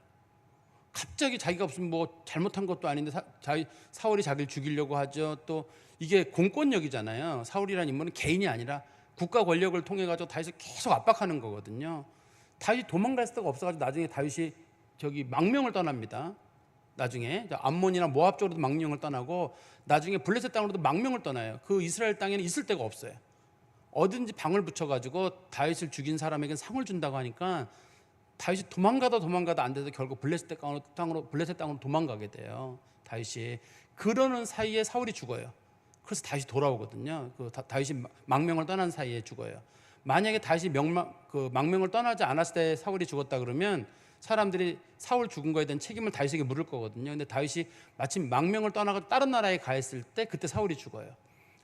갑자기 자기가 무슨 뭐 잘못한 것도 아닌데 사울이 자기를 죽이려고 하죠. 또 이게 공권력이잖아요. 사울이라는 인물은 개인이 아니라 국가 권력을 통해 가지고 다윗을 계속 압박하는 거거든요. 다윗이 도망갈 수가 없어가지고 나중에 다윗이 망명을 떠납니다. 나중에 암몬이나 모압 쪽으로도 망명을 떠나고 나중에 블레셋 땅으로도 망명을 떠나요. 그 이스라엘 땅에는 있을 데가 없어요. 어딘지 방을 붙여가지고 다윗을 죽인 사람에게 상을 준다고 하니까 다윗이 도망가다 안 돼서 결국 블레셋 땅으로 도망가게 돼요. 다윗이. 그러는 사이에 사울이 죽어요. 그래서 다윗이 돌아오거든요. 다윗이 망명을 떠난 사이에 죽어요. 만약에 다윗이 망명을 떠나지 않았을 때 사울이 죽었다 그러면 사람들이 사울 죽은 거에 대한 책임을 다윗에게 물을 거거든요. 근데 다윗이 마침 망명을 떠나고 다른 나라에 가 있을 때 그때 사울이 죽어요.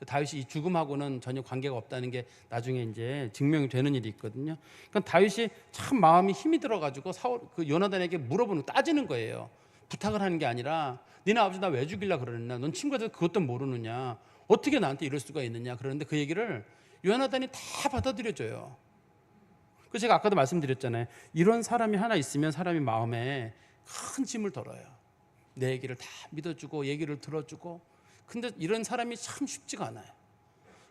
다윗이 이 죽음하고는 전혀 관계가 없다는 게 나중에 이제 증명이 되는 일이 있거든요. 그러니까 다윗이 참 마음이 힘이 들어가지고 요나단에게 물어보는, 따지는 거예요. 부탁을 하는 게 아니라 니네 아버지 나 왜 죽이려 그러느냐? 넌 친구들 그것도 모르느냐? 어떻게 나한테 이럴 수가 있느냐? 그러는데 그 얘기를 요나단이 다 받아들여줘요. 그 제가 아까도 말씀드렸잖아요. 이런 사람이 하나 있으면 사람이 마음에 큰 짐을 덜어요. 내 얘기를 다 믿어주고 얘기를 들어주고. 근데 이런 사람이 참 쉽지가 않아요.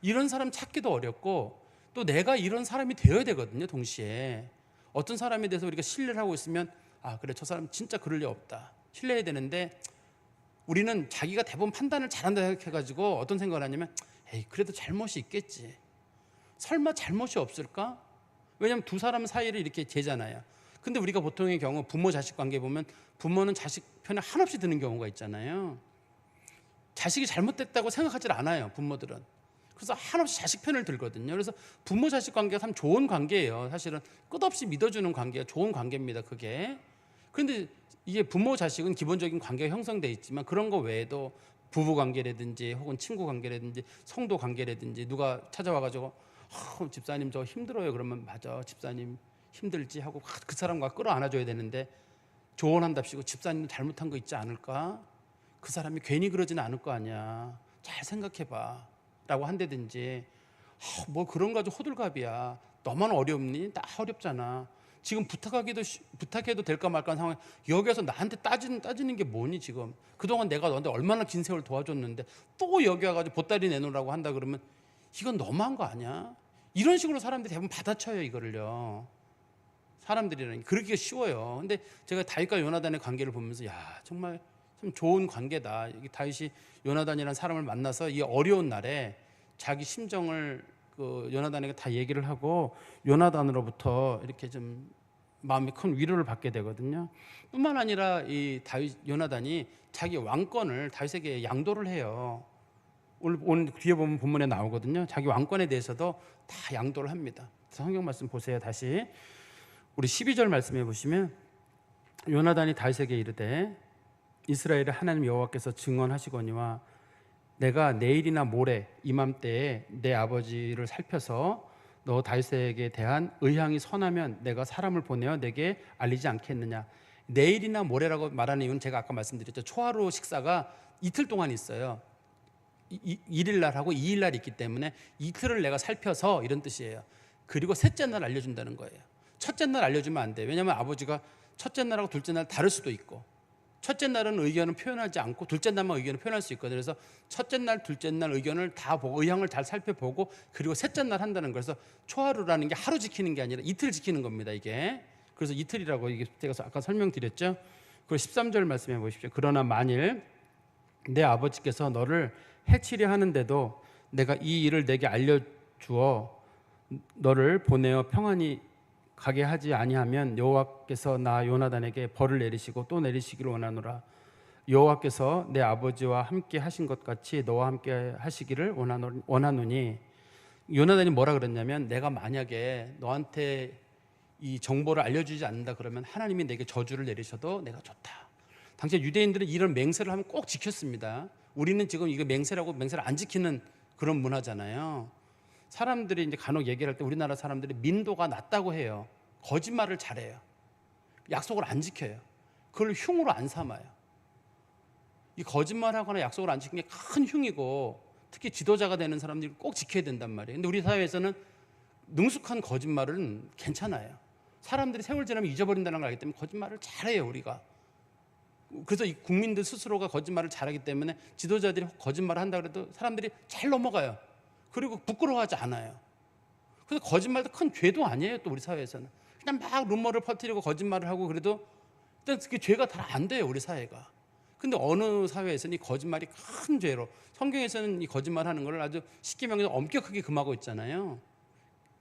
이런 사람 찾기도 어렵고 또 내가 이런 사람이 되어야 되거든요. 동시에 어떤 사람에 대해서 우리가 신뢰를 하고 있으면 그래 저 사람 진짜 그럴 리 없다. 신뢰해야 되는데 우리는 자기가 대부분 판단을 잘한다 생각해가지고 어떤 생각을 하냐면 에이 그래도 잘못이 있겠지. 설마 잘못이 없을까? 왜냐하면 두 사람 사이를 이렇게 재잖아요. 근데 우리가 보통의 경우 부모 자식 관계 보면 부모는 자식 편에 한없이 드는 경우가 있잖아요. 자식이 잘못됐다고 생각하지 않아요. 부모들은. 그래서 한없이 자식 편을 들거든요. 그래서 부모 자식 관계가 참 좋은 관계예요. 사실은 끝없이 믿어주는 관계가 좋은 관계입니다. 그게. 그런데 이게 부모 자식은 기본적인 관계가 형성되어 있지만 그런 거 외에도 부부 관계라든지 혹은 친구 관계라든지 성도 관계라든지 누가 찾아와가지고 집사님 저 힘들어요. 그러면 맞아 집사님 힘들지 하고 그 사람과 끌어안아줘야 되는데 조언한답시고 집사님 잘못한 거 있지 않을까? 그 사람이 괜히 그러지는 않을 거 아니야. 잘 생각해봐 라고 한다든지 뭐 그런 거 가지고 호들갑이야. 너만 어렵니? 나 어렵잖아. 지금 부탁해도 될까 말까 하는 상황에 여기서 나한테 따지는 게 뭐니 지금. 그동안 내가 너한테 얼마나 긴 세월 도와줬는데 또 여기 와가지고 보따리 내놓으라고 한다 그러면 이건 너무한 거 아니야? 이런 식으로 사람들이 대부분 받아쳐요 이거를요. 사람들이라는 게 그러기가 쉬워요. 근데 제가 다윗과 요나단의 관계를 보면서 야 정말 참 좋은 관계다. 이게 다윗이 요나단이라는 사람을 만나서 이 어려운 날에 자기 심정을 그 요나단에게 다 얘기를 하고 요나단으로부터 이렇게 좀 마음이 큰 위로를 받게 되거든요. 뿐만 아니라 이 다윗 요나단이 자기 왕권을 다윗에게 양도를 해요. 오늘 뒤에 보면 본문에 나오거든요. 자기 왕권에 대해서도 다 양도를 합니다. 성경 말씀 보세요. 다시 우리 12절 말씀해 보시면 요나단이 다윗에게 이르되 이스라엘의 하나님 여호와께서 증언하시거니와 내가 내일이나 모레 이맘때에 내 아버지를 살펴서 너 다윗에게 대한 의향이 선하면 내가 사람을 보내어 내게 알리지 않겠느냐. 내일이나 모레라고 말하는 이유는 제가 아까 말씀드렸죠. 초하루 식사가 이틀 동안 있어요. 1일 날하고 2일 날 있기 때문에 이틀을 내가 살펴서 이런 뜻이에요. 그리고 셋째 날 알려준다는 거예요. 첫째 날 알려주면 안 돼요. 왜냐하면 아버지가 첫째 날하고 둘째 날 다를 수도 있고 첫째 날은 의견을 표현하지 않고 둘째 날만 의견을 표현할 수 있거든요. 그래서 첫째 날, 둘째 날 의견을 다 보고 의향을 잘 살펴보고 그리고 셋째 날 한다는 거예요. 그래서 초하루라는 게 하루 지키는 게 아니라 이틀 지키는 겁니다. 이게 그래서 이틀이라고 이게 제가 아까 설명드렸죠. 그리고 13절 말씀해 보십시오. 그러나 만일 내 아버지께서 너를 해치려 하는데도 내가 이 일을 내게 알려주어 너를 보내어 평안히 가게 하지 아니하면 여호와께서 나 요나단에게 벌을 내리시고 또 내리시기를 원하노라. 여호와께서 내 아버지와 함께 하신 것 같이 너와 함께 하시기를 원하노니. 요나단이 뭐라 그랬냐면 내가 만약에 너한테 이 정보를 알려주지 않는다 그러면 하나님이 내게 저주를 내리셔도 내가 좋다. 당시 유대인들은 이런 맹세를 하면 꼭 지켰습니다. 우리는 지금 이거 맹세라고 맹세를 안 지키는 그런 문화잖아요. 사람들이 이제 간혹 얘기를 할 때 우리나라 사람들이 민도가 낮다고 해요. 거짓말을 잘해요. 약속을 안 지켜요. 그걸 흉으로 안 삼아요. 이 거짓말하거나 약속을 안 지키는 게 큰 흉이고 특히 지도자가 되는 사람들이 꼭 지켜야 된단 말이에요. 근데 우리 사회에서는 능숙한 거짓말은 괜찮아요. 사람들이 세월 지나면 잊어버린다는 걸 알기 때문에 거짓말을 잘해요, 우리가. 그래서 이 국민들 스스로가 거짓말을 잘하기 때문에 지도자들이 거짓말을 한다 그래도 사람들이 잘 넘어가요. 그리고 부끄러워하지 않아요. 그래서 거짓말도 큰 죄도 아니에요. 또 우리 사회에서는 그냥 막 루머를 퍼뜨리고 거짓말을 하고 그래도 일단 그게 죄가 다 안 돼요, 우리 사회가. 근데 어느 사회에서는 이 거짓말이 큰 죄로, 성경에서는 이 거짓말하는 걸 아주 십계명에서 엄격하게 금하고 있잖아요.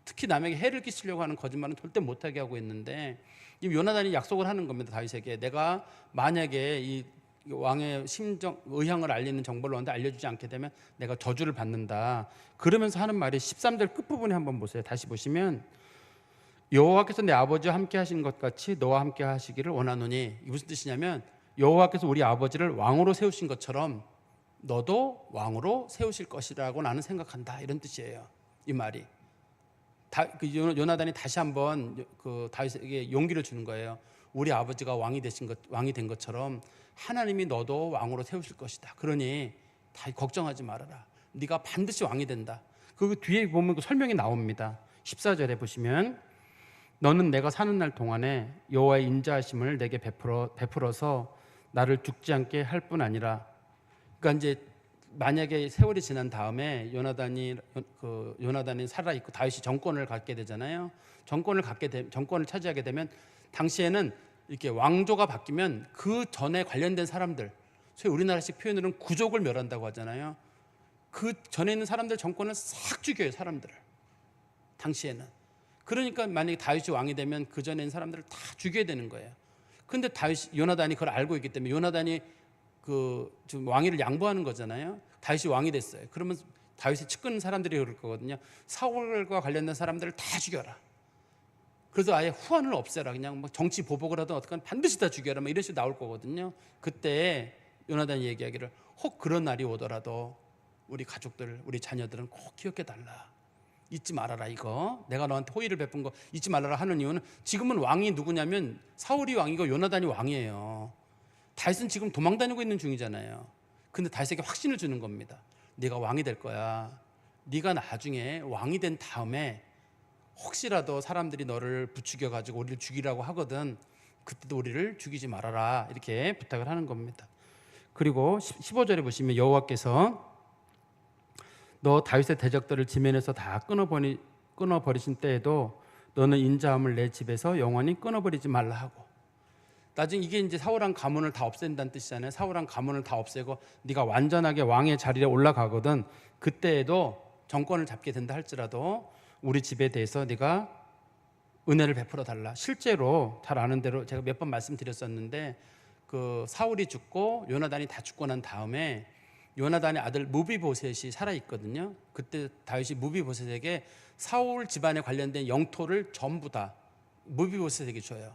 특히 남에게 해를 끼치려고 하는 거짓말은 절대 못하게 하고 있는데 이 요나단이 약속을 하는 겁니다. 다윗에게 내가 만약에 이 왕의 심정 의향을 알리는 정보를 너한테 알려주지 않게 되면 내가 저주를 받는다. 그러면서 하는 말이 13절 끝부분에 한번 보세요. 다시 보시면 여호와께서 내 아버지와 함께 하신 것 같이 너와 함께 하시기를 원하노니. 이게 무슨 뜻이냐면 여호와께서 우리 아버지를 왕으로 세우신 것처럼 너도 왕으로 세우실 것이라고 나는 생각한다. 이런 뜻이에요. 이 말이. 요나단이 다시 한번 그 다윗에게 용기를 주는 거예요. 우리 아버지가 왕이 된 것처럼 하나님이 너도 왕으로 세우실 것이다. 그러니 다 걱정하지 말아라. 네가 반드시 왕이 된다. 그 뒤에 보면 그 설명이 나옵니다. 14절에 보시면 너는 내가 사는 날 동안에 여호와의 인자하심을 내게 베풀어서 나를 죽지 않게 할 뿐 아니라, 그러니까 이제 만약에 세월이 지난 다음에 요나단이 살아 있고 다윗이 정권을 갖게 되잖아요. 정권을 차지하게 되면 당시에는 이렇게 왕조가 바뀌면 그 전에 관련된 사람들, 소위 우리나라식 표현으로는 구족을 멸한다고 하잖아요. 그 전에 있는 사람들 정권을 싹 죽여요, 사람들을. 당시에는. 그러니까 만약에 다윗이 왕이 되면 그 전에 있는 사람들을 다 죽여야 되는 거예요. 근데 요나단이 그걸 알고 있기 때문에 요나단이 지금 왕위를 양보하는 거잖아요. 다윗이 왕이 됐어요. 그러면 다윗의 측근 사람들이 그럴 거거든요. 사울과 관련된 사람들을 다 죽여라. 그래서 아예 후환을 없애라. 그냥 뭐 정치 보복을 하든 어떻건 반드시 다 죽여라. 뭐 이런 식으로 나올 거거든요. 그때 요나단이 얘기하기를 혹 그런 날이 오더라도 우리 가족들, 우리 자녀들은 꼭 기억해 달라. 잊지 말아라. 이거 내가 너한테 호의를 베푼 거 잊지 말아라 하는 이유는 지금은 왕이 누구냐면 사울이 왕이고 요나단이 왕이에요. 다윗은 지금 도망다니고 있는 중이잖아요. 근데 다윗에게 확신을 주는 겁니다. 네가 왕이 될 거야. 네가 나중에 왕이 된 다음에 혹시라도 사람들이 너를 부추겨 가지고 우리를 죽이라고 하거든. 그때도 우리를 죽이지 말아라. 이렇게 부탁을 하는 겁니다. 그리고 15절에 보시면 여호와께서 너 다윗의 대적들을 지면에서 다 끊어버리신 때에도 너는 인자함을 내 집에서 영원히 끊어버리지 말라 하고. 나중에 이게 이제 사울왕 가문을 다 없앤다는 뜻이잖아요. 사울왕 가문을 다 없애고 네가 완전하게 왕의 자리에 올라가거든. 그때에도 정권을 잡게 된다 할지라도 우리 집에 대해서 네가 은혜를 베풀어 달라. 실제로 잘 아는 대로 제가 몇 번 말씀드렸었는데 그 사울이 죽고 요나단이 다 죽고 난 다음에 요나단의 아들 무비보셋이 살아 있거든요. 그때 다윗이 무비보셋에게 사울 집안에 관련된 영토를 전부 다 무비보셋에게 줘요.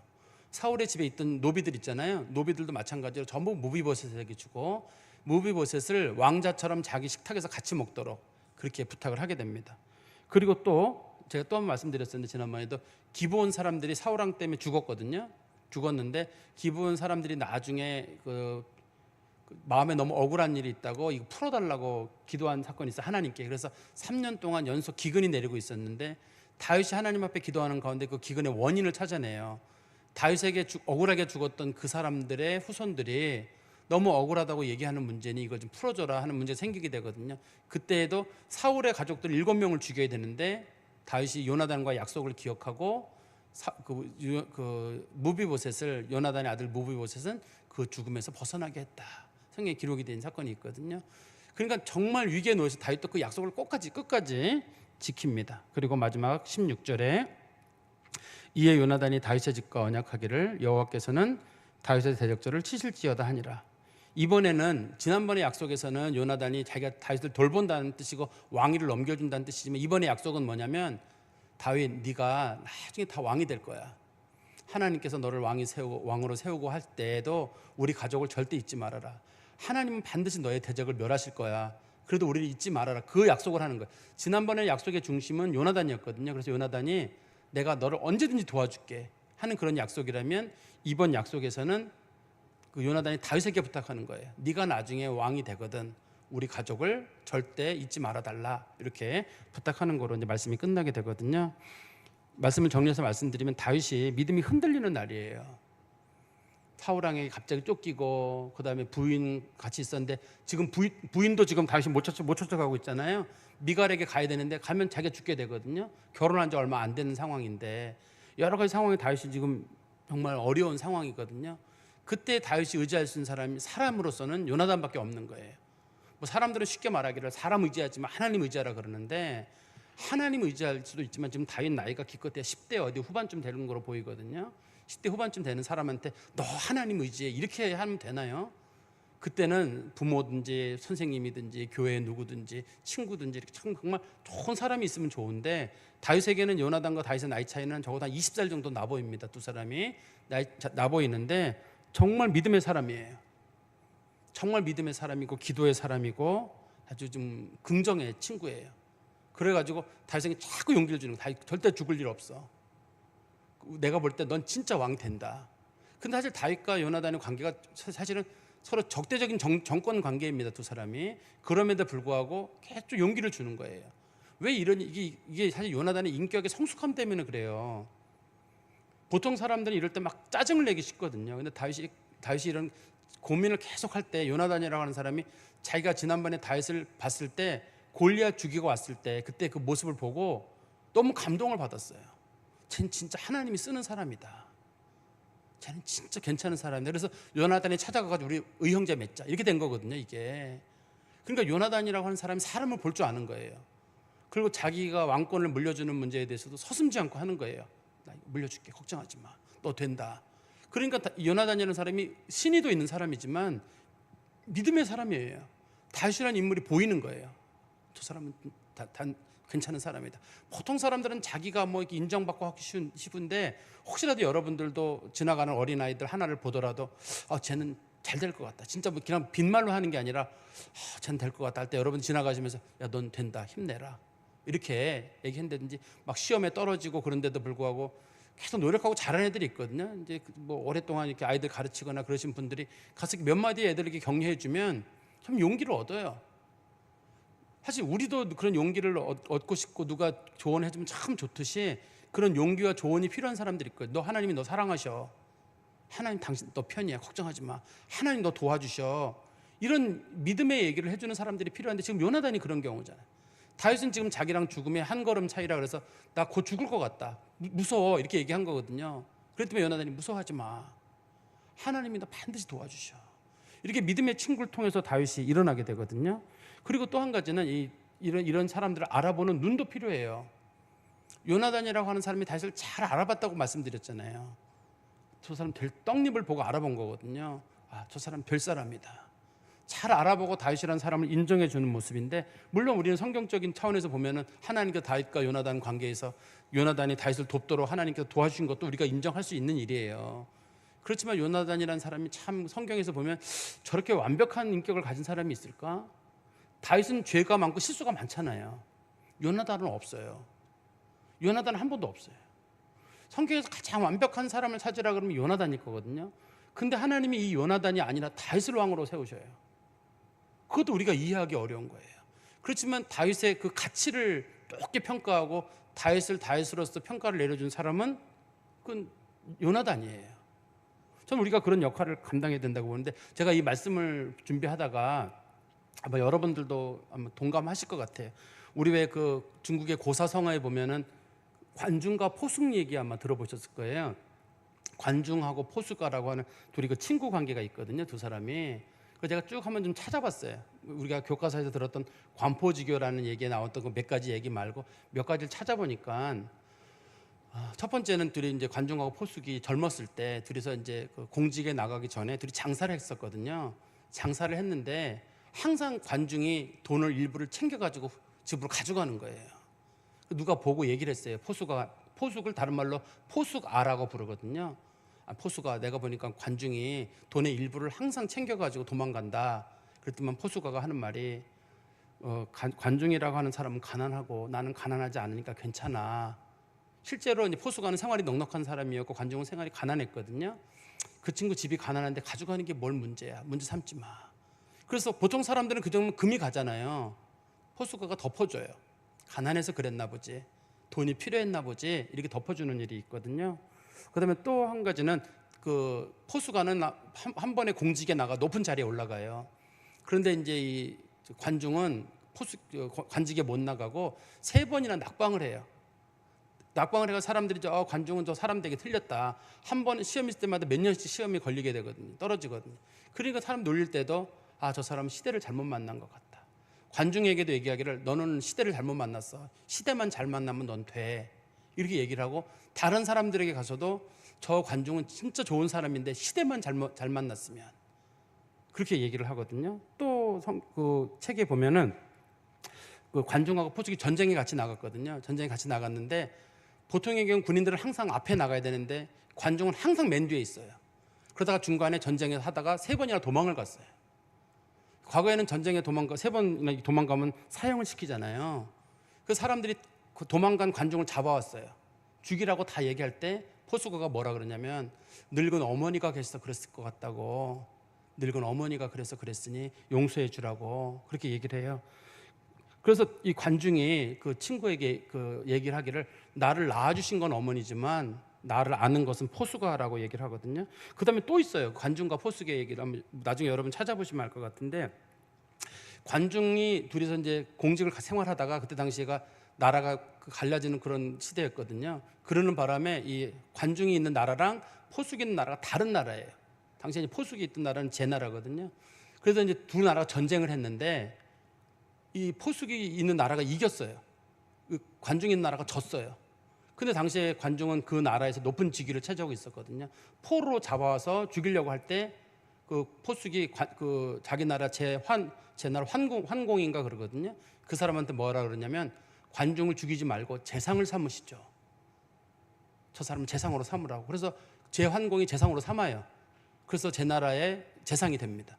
사울의 집에 있던 노비들 있잖아요. 노비들도 마찬가지로 전부 무비보셋에게 주고 무비보셋을 왕자처럼 자기 식탁에서 같이 먹도록 그렇게 부탁을 하게 됩니다. 그리고 또 제가 또 한 번 말씀드렸었는데 지난번에도 기브온 사람들이 사울왕 때문에 죽었거든요. 죽었는데 기브온 사람들이 나중에 그 마음에 너무 억울한 일이 있다고 이거 풀어달라고 기도한 사건이 있어요. 하나님께. 그래서 3년 동안 연속 기근이 내리고 있었는데 다윗이 하나님 앞에 기도하는 가운데 그 기근의 원인을 찾아내요. 다윗에게 억울하게 죽었던 그 사람들의 후손들이 너무 억울하다고 얘기하는 문제니 이걸 좀 풀어줘라 하는 문제가 생기게 되거든요. 그때에도 사울의 가족들 7명을 죽여야 되는데 다윗이 요나단과 약속을 기억하고 무비보셋을 요나단의 아들 무비보셋은 그 죽음에서 벗어나게 했다. 성경에 기록이 된 사건이 있거든요. 그러니까 정말 위기에 놓여서 다윗도 그 약속을 끝까지 지킵니다. 그리고 마지막 16절에 이에 요나단이 다윗의 집과 언약하기를 여호와께서는 다윗의 대적절을 치실지어다 하니라. 이번에는 지난번의 약속에서는 요나단이 자기가 다윗을 돌본다는 뜻이고 왕위를 넘겨준다는 뜻이지만 이번의 약속은 뭐냐면 다윗 네가 나중에 다 왕이 될 거야. 하나님께서 너를 왕으로 세우고 할 때에도 우리 가족을 절대 잊지 말아라. 하나님은 반드시 너의 대적을 멸하실 거야. 그래도 우리를 잊지 말아라. 그 약속을 하는 거야. 지난번에 약속의 중심은 요나단이었거든요. 그래서 요나단이 내가 너를 언제든지 도와줄게 하는 그런 약속이라면 이번 약속에서는 그 요나단이 다윗에게 부탁하는 거예요. 네가 나중에 왕이 되거든 우리 가족을 절대 잊지 말아달라 이렇게 부탁하는 거로 이제 말씀이 끝나게 되거든요. 말씀을 정리해서 말씀드리면 다윗이 믿음이 흔들리는 날이에요. 사울왕에게 갑자기 쫓기고 그다음에 부인 같이 있었는데 지금 부인도 지금 다윗이 못 쫓아가고 있잖아요. 미갈에게 가야 되는데 가면 자기가 죽게 되거든요. 결혼한 지 얼마 안 되는 상황인데 여러 가지 상황에 다윗이 지금 정말 어려운 상황이거든요. 그때 다윗이 의지할 수 있는 사람이 사람으로서는 요나단밖에 없는 거예요. 뭐 사람들은 쉽게 말하기를 사람 의지하지만 하나님 의지하라 그러는데 하나님 의지할 수도 있지만 지금 다윗 나이가 기껏해야 10대 어디 후반쯤 되는 거로 보이거든요. 10대 후반쯤 되는 사람한테 너 하나님 의지해 이렇게 하면 되나요? 그때는 부모든지 선생님이든지 교회 누구든지 친구든지 이렇게 정말 좋은 사람이 있으면 좋은데 다윗에게는 요나단과 다윗의 나이 차이는 적어도 한 20살 정도 나 보입니다. 두 사람이 나 보이는데 정말 믿음의 사람이에요. 정말 믿음의 사람이고 기도의 사람이고 아주 좀 긍정의 친구예요. 그래가지고 다윗에게 자꾸 용기를 주는 거예요. 다윗 절대 죽을 일 없어. 내가 볼 때 넌 진짜 왕 된다. 근데 사실 다윗과 요나단의 관계가 사실은 서로 적대적인 정권 관계입니다. 두 사람이. 그럼에도 불구하고 계속 용기를 주는 거예요. 왜 이게 사실 요나단의 인격의 성숙함 때문에 그래요. 보통 사람들은 이럴 때 막 짜증을 내기 쉽거든요. 근데 다윗이 이런 고민을 계속 할 때 요나단이라고 하는 사람이 자기가 지난번에 다윗을 봤을 때 골리앗 죽이고 왔을 때 그때 그 모습을 보고 너무 감동을 받았어요. 쟤는 진짜 하나님이 쓰는 사람이다. 쟤는 진짜 괜찮은 사람이다. 그래서 요나단이 찾아가가지고 우리 의형제 맺자 이렇게 된 거거든요. 이게 그러니까 요나단이라고 하는 사람이 사람을 볼 줄 아는 거예요. 그리고 자기가 왕권을 물려주는 문제에 대해서도 서슴지 않고 하는 거예요. 나 물려줄게 걱정하지 마. 너 된다. 그러니까 요나단이라는 사람이 신의도 있는 사람이지만 믿음의 사람이에요. 다윗이라는 인물이 보이는 거예요. 저 사람은 괜찮은 사람이다. 보통 사람들은 자기가 뭐 이렇게 인정받고 하기 쉬운데 혹시라도 여러분들도 지나가는 어린아이들 하나를 보더라도 쟤는 잘 될 것 같다. 진짜 뭐 그냥 빈말로 하는 게 아니라 쟤는 될 것 같다 할 때 여러분 지나가시면서 야, 넌 된다. 힘내라. 이렇게 얘기한다든지 막 시험에 떨어지고 그런데도 불구하고 계속 노력하고 잘하는 애들이 있거든요. 이제 뭐 오랫동안 이렇게 아이들 가르치거나 그러신 분들이 가서 몇 마디 애들에게 격려해 주면 참 용기를 얻어요. 사실 우리도 그런 용기를 얻고 싶고 누가 조언해 주면 참 좋듯이 그런 용기와 조언이 필요한 사람들이 있거든요. 너 하나님이 너 사랑하셔. 하나님 당신 너 편이야. 걱정하지 마. 하나님 너 도와주셔. 이런 믿음의 얘기를 해주는 사람들이 필요한데 지금 요나단이 그런 경우잖아요. 다윗은 지금 자기랑 죽음의 한 걸음 차이라 그래서 나 곧 죽을 것 같다. 무서워 이렇게 얘기한 거거든요. 그랬더니 요나단이 무서워하지 마. 하나님이 너 반드시 도와주셔. 이렇게 믿음의 친구를 통해서 다윗이 일어나게 되거든요. 그리고 또 한 가지는 이런 사람들을 알아보는 눈도 필요해요. 요나단이라고 하는 사람이 다윗을 잘 알아봤다고 말씀드렸잖아요. 저 사람 될 떡잎을 보고 알아본 거거든요. 아, 저 사람 별 사람이다. 잘 알아보고 다윗이라는 사람을 인정해 주는 모습인데, 물론 우리는 성경적인 차원에서 보면은 하나님께 다윗과 요나단 관계에서 요나단이 다윗을 돕도록 하나님께서 도와주신 것도 우리가 인정할 수 있는 일이에요. 그렇지만 요나단이라는 사람이 참 성경에서 보면 저렇게 완벽한 인격을 가진 사람이 있을까? 다윗은 죄가 많고 실수가 많잖아요. 요나단은 없어요. 요나단은 한 번도 없어요. 성경에서 가장 완벽한 사람을 찾으라 그러면 요나단일 거거든요. 근데 하나님이 이 요나단이 아니라 다윗을 왕으로 세우셔요. 그것도 우리가 이해하기 어려운 거예요. 그렇지만 다윗의 그 가치를 높게 평가하고 다윗을 다윗으로서 평가를 내려준 사람은 그건 요나단이에요. 저는 우리가 그런 역할을 감당해야 된다고 보는데, 제가 이 말씀을 준비하다가 아마 여러분들도 아마 동감하실 것 같아요. 우리 왜 그 중국의 고사성어에 보면은 관중과 포숙 얘기 아마 들어보셨을 거예요. 관중하고 포숙가라고 하는 둘이 그 친구 관계가 있거든요, 두 사람이. 그래서 제가 쭉 한번 좀 찾아봤어요. 우리가 교과서에서 들었던 관포지교라는 얘기에 나왔던 그 몇 가지 얘기 말고 몇 가지를 찾아보니까, 첫 번째는 둘이 이제 관중하고 포숙이 젊었을 때 둘이서 이제 그 공직에 나가기 전에 둘이 장사를 했었거든요. 장사를 했는데 항상 관중이 돈을 일부를 챙겨가지고 집으로 가져가는 거예요. 누가 보고 얘기를 했어요. 포숙을 다른 말로 포숙아라고 부르거든요. 포숙아, 내가 보니까 관중이 돈의 일부를 항상 챙겨가지고 도망간다. 그랬더니 포숙아가 하는 말이, 관중이라고 하는 사람은 가난하고 나는 가난하지 않으니까 괜찮아. 실제로 이제 포숙아는 생활이 넉넉한 사람이었고 관중은 생활이 가난했거든요. 그 친구 집이 가난한데 가져가는 게 뭘 문제야. 문제 삼지 마. 그래서 보통 사람들은 그 정도면 금이 가잖아요. 포숙아가 덮어줘요. 가난해서 그랬나 보지, 돈이 필요했나 보지, 이렇게 덮어주는 일이 있거든요. 그다음에 또 한 가지는 그 포수가는 한 번에 공직에 나가 높은 자리에 올라가요. 그런데 이제 이 관중은 관직에 못 나가고 3번이나 낙방을 해요. 낙방을 해가 사람들이 관중은 저 사람 되게 틀렸다. 한 번 시험 있을 때마다 몇 년씩 시험이 걸리게 되거든요. 떨어지거든요. 그러니까 사람 놀릴 때도 저 사람은 시대를 잘못 만난 것 같다. 관중에게도 얘기하기를, 너는 시대를 잘못 만났어. 시대만 잘 만나면 넌 돼. 이렇게 얘기를 하고, 다른 사람들에게 가서도 저 관중은 진짜 좋은 사람인데 시대만 잘 만났으면, 그렇게 얘기를 하거든요. 또 그 책에 보면은 그 관중하고 포축이 전쟁에 같이 나갔거든요. 전쟁에 같이 나갔는데 보통의 경우 군인들은 항상 앞에 나가야 되는데 관중은 항상 맨 뒤에 있어요. 그러다가 중간에 전쟁에서 하다가 3번이나 도망을 갔어요. 과거에는 전쟁에 3번이나 도망가면 사형을 시키잖아요. 그 사람들이 그 도망간 관중을 잡아왔어요. 죽이라고 다 얘기할 때 포수거가 뭐라 그러냐면, 늙은 어머니가 계셔서 그랬을 것 같다고, 늙은 어머니가 그래서 그랬으니 용서해 주라고 그렇게 얘기를 해요. 그래서 이 관중이 그 친구에게 그 얘기를 하기를, 나를 낳아주신 건 어머니지만 나를 아는 것은 포수가라고 얘기를 하거든요. 그 다음에 또 있어요. 관중과 포수의 얘기를 하면 나중에 여러분 찾아보시면 알 것 같은데, 관중이 둘이서 이제 공직을 생활하다가, 그때 당시가 나라가 갈라지는 그런 시대였거든요. 그러는 바람에 이 관중이 있는 나라랑 포숙이 있는 나라가 다른 나라예요. 당시에 포숙이 있던 나라는 제 나라거든요. 그래서 이제 두 나라가 전쟁을 했는데 이 포숙이 있는 나라가 이겼어요. 관중이 있는 나라가 졌어요. 근데 당시에 관중은 그 나라에서 높은 직위를 차지하고 있었거든요. 포로 잡아와서 죽이려고 할 때 그 포숙이 그 자기 나라 제나라 환공인가 그러거든요. 그 사람한테 뭐라 그러냐면, 관중을 죽이지 말고 재상을 삼으시죠. 저 사람은 재상으로 삼으라고. 그래서 제환공이 재상으로 삼아요. 그래서 제 나라의 재상이 됩니다.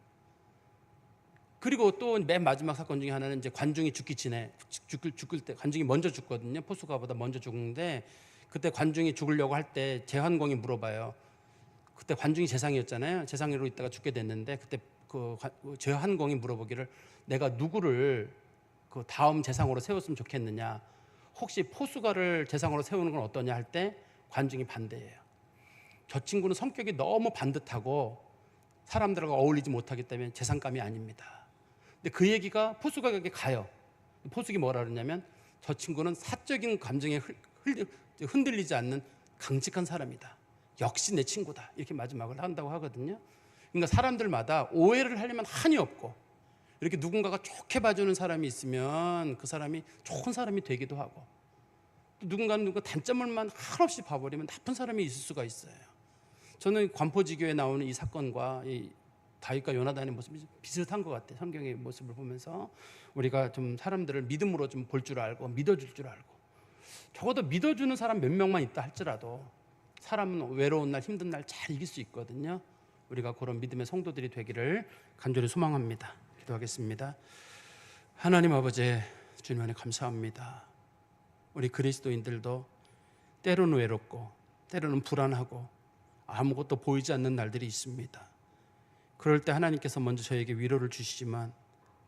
그리고 또 맨 마지막 사건 중에 하나는 이제 관중이 죽기 전에 죽을 때 관중이 먼저 죽거든요. 포수가보다 먼저 죽는데, 그때 관중이 죽으려고 할 때 제환공이 물어봐요. 그때 관중이 재상이었잖아요. 재상으로 있다가 죽게 됐는데, 그때 그 제환공이 물어보기를, 내가 누구를 그 다음 재상으로 세웠으면 좋겠느냐, 혹시 포수가를 재상으로 세우는 건 어떠냐 할 때 관중이 반대해요. 저 친구는 성격이 너무 반듯하고 사람들과 어울리지 못하기 때문에 재상감이 아닙니다. 근데 그 얘기가 포수가에게 가요. 포수기 뭐라 그러냐면, 저 친구는 사적인 감정에 흔들리지 않는 강직한 사람이다. 역시 내 친구다 이렇게 마지막을 한다고 하거든요. 그러니까 사람들마다 오해를 하려면 한이 없고 이렇게 누군가가 좋게 봐주는 사람이 있으면 그 사람이 좋은 사람이 되기도 하고, 또 누군가는 누가 단점을만 한없이 봐버리면 나쁜 사람이 있을 수가 있어요. 저는 관포지교에 나오는 이 사건과 이 다윗과 요나단의 모습이 비슷한 것 같아요. 성경의 모습을 보면서 우리가 좀 사람들을 믿음으로 좀 볼 줄 알고 믿어줄 줄 알고, 적어도 믿어주는 사람 몇 명만 있다 할지라도 사람은 외로운 날 힘든 날 잘 이길 수 있거든요. 우리가 그런 믿음의 성도들이 되기를 간절히 소망합니다. 기도하겠습니다. 하나님 아버지, 주님 안에 감사합니다. 우리 그리스도인들도 때로는 외롭고 때로는 불안하고 아무것도 보이지 않는 날들이 있습니다. 그럴 때 하나님께서 먼저 저에게 위로를 주시지만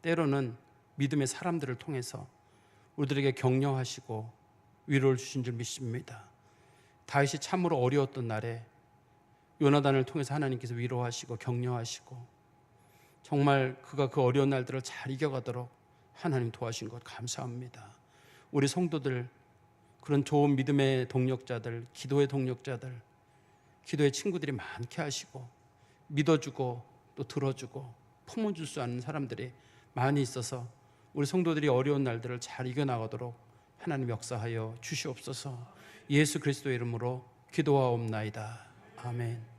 때로는 믿음의 사람들을 통해서 우리들에게 격려하시고 위로를 주신 줄 믿습니다. 다윗이 참으로 어려웠던 날에 요나단을 통해서 하나님께서 위로하시고 격려하시고 정말 그가 그 어려운 날들을 잘 이겨가도록 하나님 도와주신 것 감사합니다. 우리 성도들, 그런 좋은 믿음의 동력자들, 기도의 동력자들, 기도의 친구들이 많게 하시고 믿어주고 또 들어주고 품어줄 수 있는 사람들이 많이 있어서 우리 성도들이 어려운 날들을 잘 이겨나가도록 하나님 역사하여 주시옵소서. 예수 그리스도의 이름으로 기도하옵나이다. 아멘.